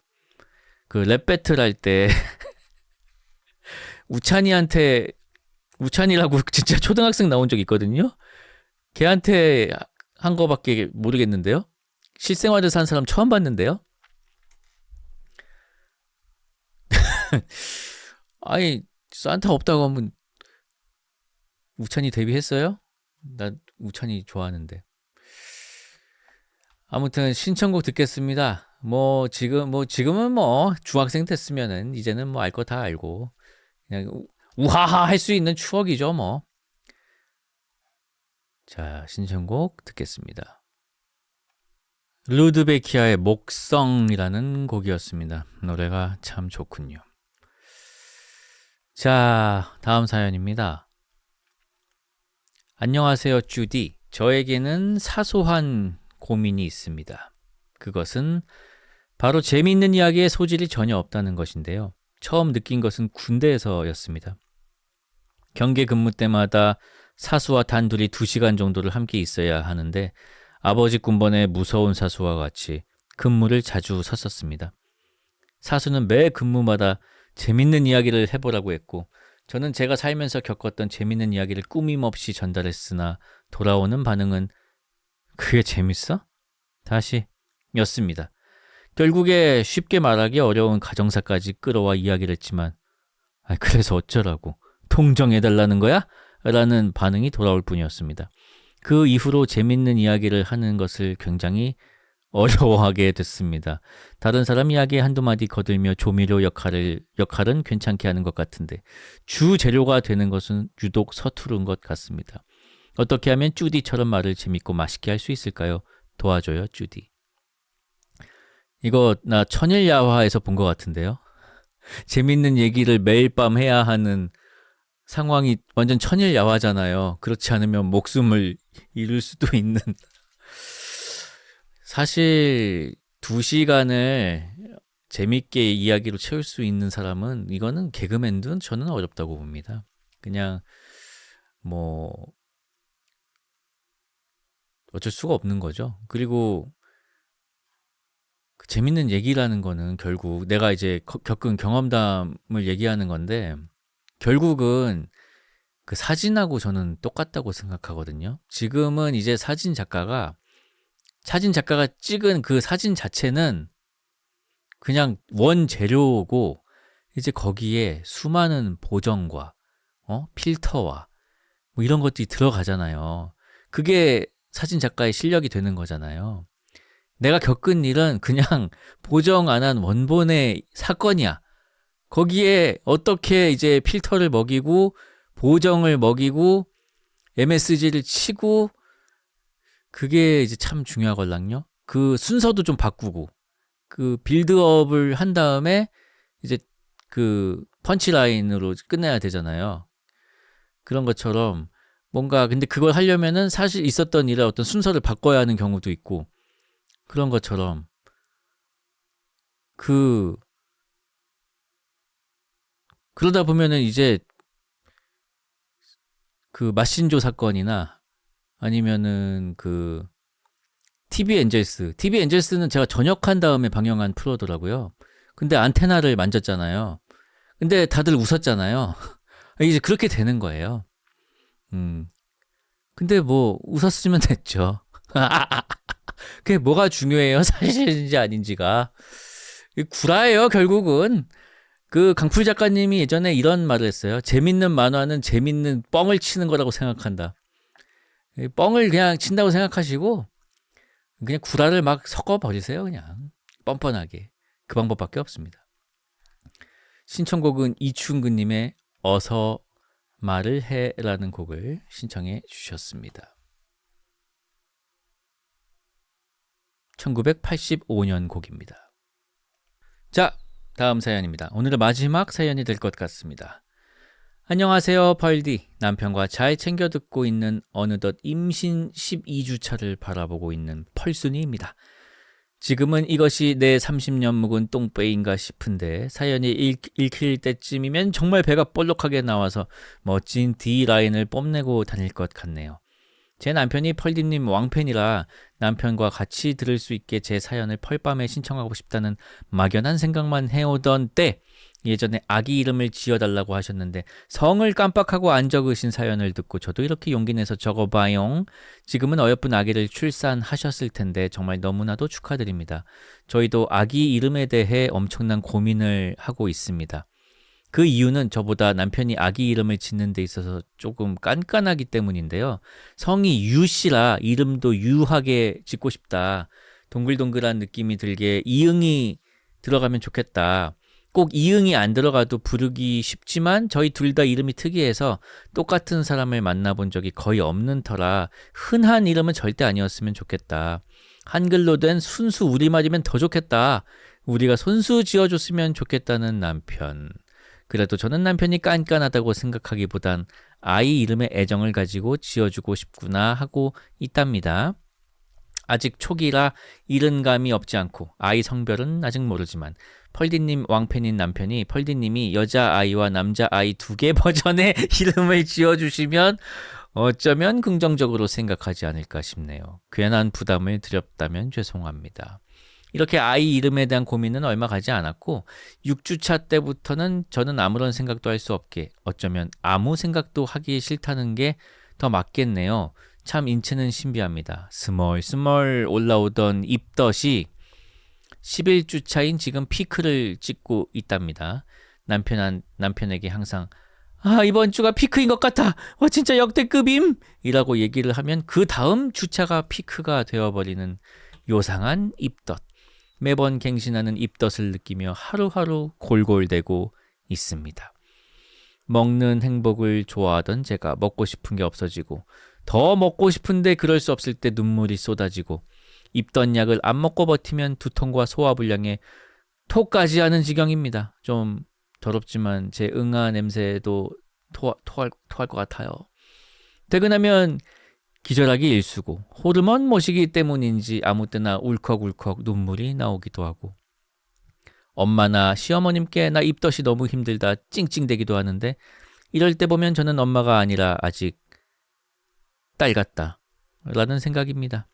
그 랩 배틀 할 때 우찬이한테 우찬이라고 진짜 초등학생 나온 적 있거든요. 걔한테 한 거밖에 모르겠는데요. 실생활을 산 사람 처음 봤는데요. 아니 산타 없다고 하면 우찬이 데뷔했어요? 나 우찬이 좋아하는데. 아무튼 신청곡 듣겠습니다. 지금은 중학생 됐으면은 이제는 알 거 다 알고 그냥 우하하 할 수 있는 추억이죠 뭐. 자, 신청곡 듣겠습니다. 루드베키아의 목성이라는 곡이었습니다. 노래가 참 좋군요. 자, 다음 사연입니다. 안녕하세요, 주디. 저에게는 사소한 고민이 있습니다. 그것은 바로 재미있는 이야기의 소질이 전혀 없다는 것인데요. 처음 느낀 것은 군대에서였습니다. 경계 근무 때마다 사수와 단둘이 2시간 정도를 함께 있어야 하는데 아버지 군번의 무서운 사수와 같이 근무를 자주 섰었습니다. 사수는 매 근무마다 재밌는 이야기를 해보라고 했고 저는 제가 살면서 겪었던 재밌는 이야기를 꾸밈없이 전달했으나 돌아오는 반응은 그게 재밌어? 다시 였습니다. 결국에 쉽게 말하기 어려운 가정사까지 끌어와 이야기를 했지만 그래서 어쩌라고? 통정해달라는 거야? 라는 반응이 돌아올 뿐이었습니다. 그 이후로 재밌는 이야기를 하는 것을 굉장히 어려워하게 됐습니다. 다른 사람 이야기에 한두 마디 거들며 조미료 역할은 괜찮게 하는 것 같은데 주 재료가 되는 것은 유독 서투른 것 같습니다. 어떻게 하면 쭈디처럼 말을 재밌고 맛있게 할 수 있을까요? 도와줘요, 쭈디. 이거 나 천일야화에서 본 것 같은데요. 재밌는 얘기를 매일 밤 해야 하는 상황이 완전 천일야화잖아요. 그렇지 않으면 목숨을 잃을 수도 있는. 사실 2시간을 재밌게 이야기로 채울 수 있는 사람은 이거는 개그맨도 저는 어렵다고 봅니다. 그냥 어쩔 수가 없는 거죠. 그리고 그 재밌는 얘기라는 거는 결국 내가 이제 겪은 경험담을 얘기하는 건데 결국은 그 사진하고 저는 똑같다고 생각하거든요. 지금은 이제 사진 작가가 찍은 그 사진 자체는 그냥 원재료고 이제 거기에 수많은 보정과 필터와 이런 것들이 들어가잖아요. 그게 사진 작가의 실력이 되는 거잖아요. 내가 겪은 일은 그냥 보정 안 한 원본의 사건이야. 거기에 어떻게 이제 필터를 먹이고 보정을 먹이고 MSG를 치고 그게 이제 참 중요하걸랑요. 그 순서도 좀 바꾸고 그 빌드업을 한 다음에 이제 그 펀치라인으로 끝내야 되잖아요. 그런 것처럼 뭔가 근데 그걸 하려면은 사실 있었던 일의 어떤 순서를 바꿔야 하는 경우도 있고 그런 것처럼 그러다 보면은 이제 그 마신조 사건이나 아니면은 그 TV 엔젤스는 제가 전역한 다음에 방영한 프로더라고요. 근데 안테나를 만졌잖아요. 근데 다들 웃었잖아요. 이제 그렇게 되는 거예요. 근데 웃었으면 됐죠. 그게 뭐가 중요해요? 사실인지 아닌지가. 구라예요, 결국은. 그 강풀 작가님이 예전에 이런 말을 했어요. 재밌는 만화는 재밌는 뻥을 치는 거라고 생각한다. 뻥을 그냥 친다고 생각하시고 그냥 구라를 막 섞어버리세요. 그냥 뻔뻔하게. 그 방법밖에 없습니다. 신청곡은 이충근님의 어서 말을 해라는 곡을 신청해 주셨습니다. 1985년 곡입니다. 자, 다음 사연입니다. 오늘의 마지막 사연이 될 것 같습니다. 안녕하세요, 펄디. 남편과 잘 챙겨 듣고 있는 어느덧 임신 12주차를 바라보고 있는 펄순이입니다. 지금은 이것이 내 30년 묵은 똥배인가 싶은데 사연이 읽힐 때쯤이면 정말 배가 볼록하게 나와서 멋진 D라인을 뽐내고 다닐 것 같네요. 제 남편이 펄디님 왕팬이라 남편과 같이 들을 수 있게 제 사연을 펄밤에 신청하고 싶다는 막연한 생각만 해오던 때 예전에 아기 이름을 지어달라고 하셨는데 성을 깜빡하고 안 적으신 사연을 듣고 저도 이렇게 용기 내서 적어봐용. 지금은 어여쁜 아기를 출산하셨을 텐데 정말 너무나도 축하드립니다. 저희도 아기 이름에 대해 엄청난 고민을 하고 있습니다. 그 이유는 저보다 남편이 아기 이름을 짓는 데 있어서 조금 깐깐하기 때문인데요. 성이 유씨라 이름도 유하게 짓고 싶다. 동글동글한 느낌이 들게 이응이 들어가면 좋겠다. 꼭 이응이 안 들어가도 부르기 쉽지만 저희 둘 다 이름이 특이해서 똑같은 사람을 만나본 적이 거의 없는 터라 흔한 이름은 절대 아니었으면 좋겠다. 한글로 된 순수 우리말이면 더 좋겠다. 우리가 손수 지어줬으면 좋겠다는 남편. 그래도 저는 남편이 깐깐하다고 생각하기보단 아이 이름에 애정을 가지고 지어주고 싶구나 하고 있답니다. 아직 초기라 이른 감이 없지 않고 아이 성별은 아직 모르지만 펄디님 왕팬인 남편이 펄디님이 여자아이와 남자아이 2개 버전의 이름을 지어주시면 어쩌면 긍정적으로 생각하지 않을까 싶네요. 괜한 부담을 드렸다면 죄송합니다. 이렇게 아이 이름에 대한 고민은 얼마 가지 않았고 6주차 때부터는 저는 아무런 생각도 할 수 없게 어쩌면 아무 생각도 하기 싫다는 게 더 맞겠네요. 참 인체는 신비합니다. 스멀스멀 올라오던 입덧이 11주차인 지금 피크를 찍고 있답니다. 남편에게 항상 이번 주가 피크인 것 같아. 진짜 역대급임! 이라고 얘기를 하면 그 다음 주차가 피크가 되어버리는 요상한 입덧. 매번 갱신하는 입덧을 느끼며 하루하루 골골대고 있습니다. 먹는 행복을 좋아하던 제가 먹고 싶은 게 없어지고 더 먹고 싶은데 그럴 수 없을 때 눈물이 쏟아지고 입덧 약을 안 먹고 버티면 두통과 소화불량에 토까지 하는 지경입니다. 좀 더럽지만 제 응아 냄새도 토할 것 같아요. 퇴근하면 기절하기 일쑤고 호르몬 모시기 때문인지 아무 때나 울컥울컥 눈물이 나오기도 하고 엄마나 시어머님께 나 입덧이 너무 힘들다 찡찡대기도 하는데 이럴 때 보면 저는 엄마가 아니라 아직 딸 같다 라는 생각입니다.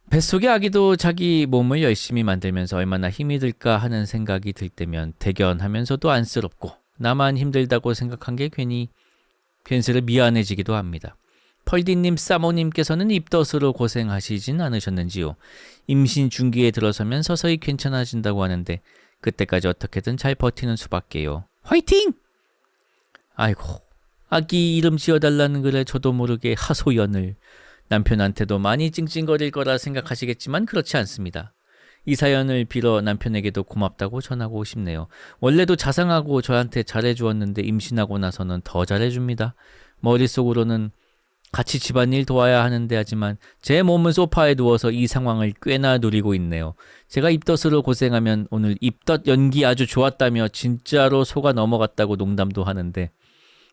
뱃속의 아기도 자기 몸을 열심히 만들면서 얼마나 힘이 들까 하는 생각이 들 때면 대견하면서도 안쓰럽고 나만 힘들다고 생각한 게 괜히 괜스레 미안해지기도 합니다. 펄디님 사모님께서는 입덧으로 고생하시진 않으셨는지요? 임신 중기에 들어서면 서서히 괜찮아진다고 하는데 그때까지 어떻게든 잘 버티는 수밖에요. 화이팅! 아이고 아기 이름 지어달라는 글에 저도 모르게 하소연을. 남편한테도 많이 찡찡거릴 거라 생각하시겠지만 그렇지 않습니다. 이 사연을 빌어 남편에게도 고맙다고 전하고 싶네요. 원래도 자상하고 저한테 잘해주었는데 임신하고 나서는 더 잘해줍니다. 머릿속으로는 같이 집안일 도와야 하는데 하지만 제 몸은 소파에 누워서 이 상황을 꽤나 누리고 있네요. 제가 입덧으로 고생하면 오늘 입덧 연기 아주 좋았다며 진짜로 속아 넘어갔다고 농담도 하는데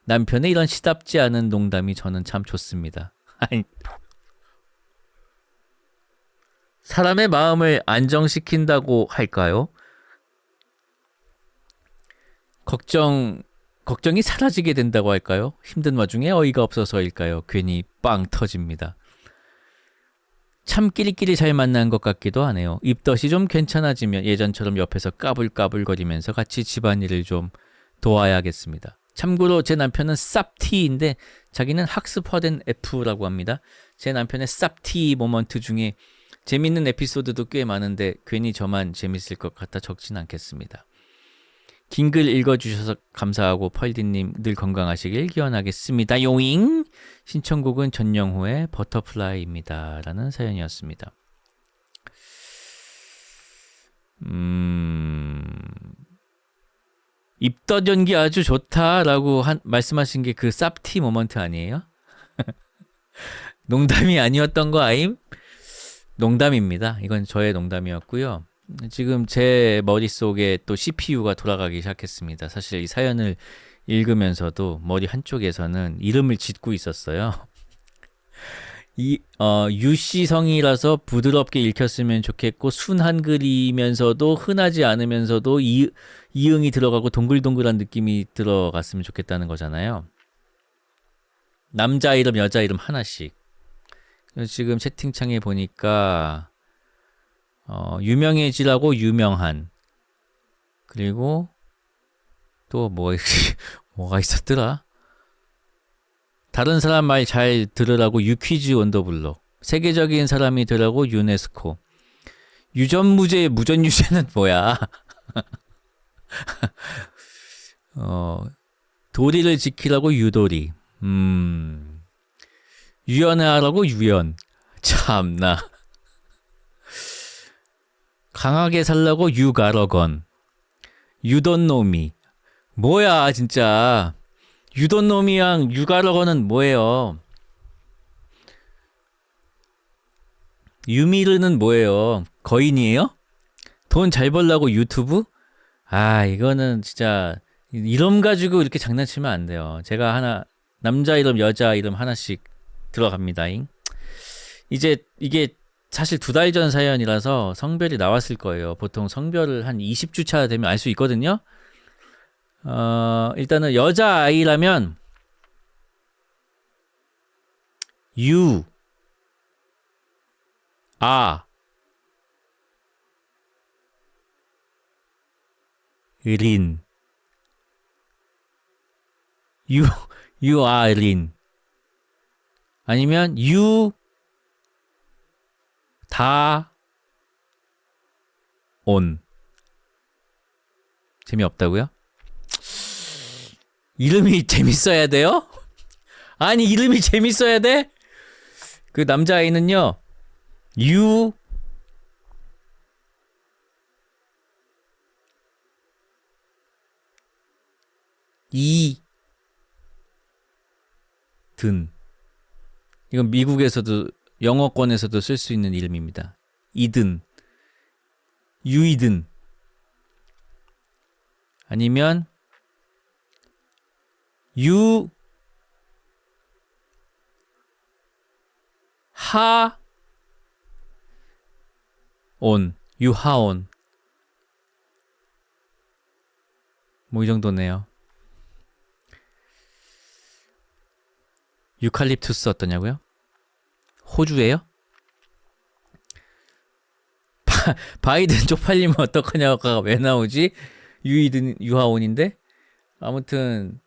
남편의 이런 시답지 않은 농담이 저는 참 좋습니다. 사람의 마음을 안정시킨다고 할까요? 걱정이 사라지게 된다고 할까요? 힘든 와중에 어이가 없어서일까요? 괜히 빵 터집니다. 참 끼리끼리 잘 만난 것 같기도 하네요. 입덧이 좀 괜찮아지면 예전처럼 옆에서 까불까불거리면서 같이 집안일을 좀 도와야겠습니다. 참고로 제 남편은 쌉티인데 자기는 학습화된 F라고 합니다. 제 남편의 쌉티 모먼트 중에 재밌는 에피소드도 꽤 많은데 괜히 저만 재밌을 것 같아 적진 않겠습니다. 긴 글 읽어주셔서 감사하고 펄디님 늘 건강하시길 기원하겠습니다. 요잉! 신청곡은 전영호의 버터플라이입니다. 라는 사연이었습니다. 입덧 연기 아주 좋다라고 말씀하신 게 그 쌉티 모먼트 아니에요? 농담이 아니었던 거 아임? 농담입니다. 이건 저의 농담이었고요. 지금 제 머릿속에 또 CPU가 돌아가기 시작했습니다. 사실 이 사연을 읽으면서도 머리 한쪽에서는 이름을 짓고 있었어요. 유씨성이라서 부드럽게 읽혔으면 좋겠고 순한글이면서도 흔하지 않으면서도 이응이 들어가고 동글동글한 느낌이 들어갔으면 좋겠다는 거잖아요. 남자 이름 여자 이름 하나씩. 지금 채팅창에 보니까 유명해지라고 유명한 그리고 또 뭐가 있었더라? 다른 사람 말 잘 들으라고 유퀴즈 언더블럭. 세계적인 사람이 되라고 유네스코. 유전무죄 무전유죄는 뭐야? 도리를 지키라고 유도리. 유연하라고 유연. 참나. 강하게 살라고 유가러건. 유던놈이. 뭐야 진짜. 유던놈이랑 유가러건은 뭐예요? 유미르는 뭐예요? 거인이에요? 돈 잘 벌라고 유튜브? 아, 이거는 진짜 이름 가지고 이렇게 장난치면 안 돼요. 제가 하나 남자 이름, 여자 이름 하나씩 들어갑니다잉. 이제 이게 사실 2달 전 사연이라서 성별이 나왔을 거예요. 보통 성별을 한 20주차 되면 알 수 있거든요. 일단은 여자 아이라면 유, 아, 린, 유아린 아니면 유다온. 재미없다고요? 이름이 재밌어야 돼요? 아니 이름이 재밌어야 돼? 그 남자아이는요 이든. 이건 미국에서도 영어권에서도 쓸 수 있는 이름입니다. 이든, 유이든, 아니면 유하온. 뭐 이 정도네요. 유칼립투스 어떠냐고요? 호주예요? 바이든 쪽팔리면 어떡하냐가 왜 나오지? 유이든 유하온인데? 아무튼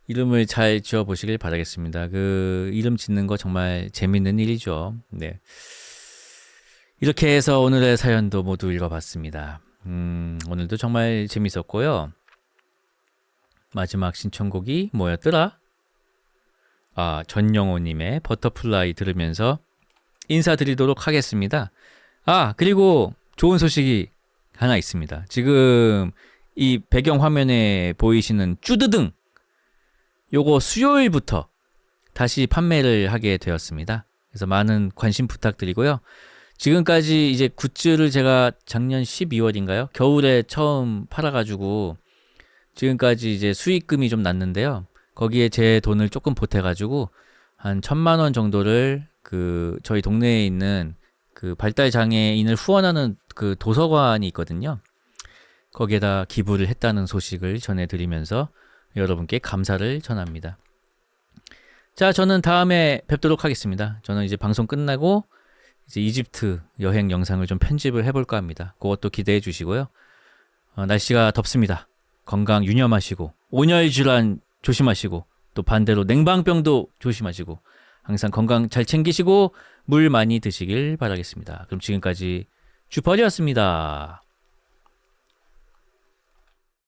이름을 잘 지어보시길 바라겠습니다. 그 이름 짓는 거 정말 재밌는 일이죠. 네. 이렇게 해서 오늘의 사연도 모두 읽어봤습니다. 오늘도 정말 재밌었고요. 마지막 신청곡이 뭐였더라? 아, 전영호님의 버터플라이 들으면서 인사드리도록 하겠습니다. 아, 그리고 좋은 소식이 하나 있습니다. 지금 이 배경 화면에 보이시는 쭈드등, 요거 수요일부터 다시 판매를 하게 되었습니다. 그래서 많은 관심 부탁드리고요. 지금까지 이제 굿즈를 제가 작년 12월인가요? 겨울에 처음 팔아가지고 지금까지 이제 수익금이 좀 났는데요. 거기에 제 돈을 조금 보태가지고 한 1,000만 원 정도를 그 저희 동네에 있는 그 발달 장애인을 후원하는 그 도서관이 있거든요. 거기에다 기부를 했다는 소식을 전해드리면서 여러분께 감사를 전합니다. 자, 저는 다음에 뵙도록 하겠습니다. 저는 이제 방송 끝나고 이제 이집트 여행 영상을 좀 편집을 해볼까 합니다. 그것도 기대해 주시고요. 날씨가 덥습니다. 건강 유념하시고 온열 질환 조심하시고 또 반대로 냉방병도 조심하시고 항상 건강 잘 챙기시고 물 많이 드시길 바라겠습니다. 그럼 지금까지 주퍼리였습니다.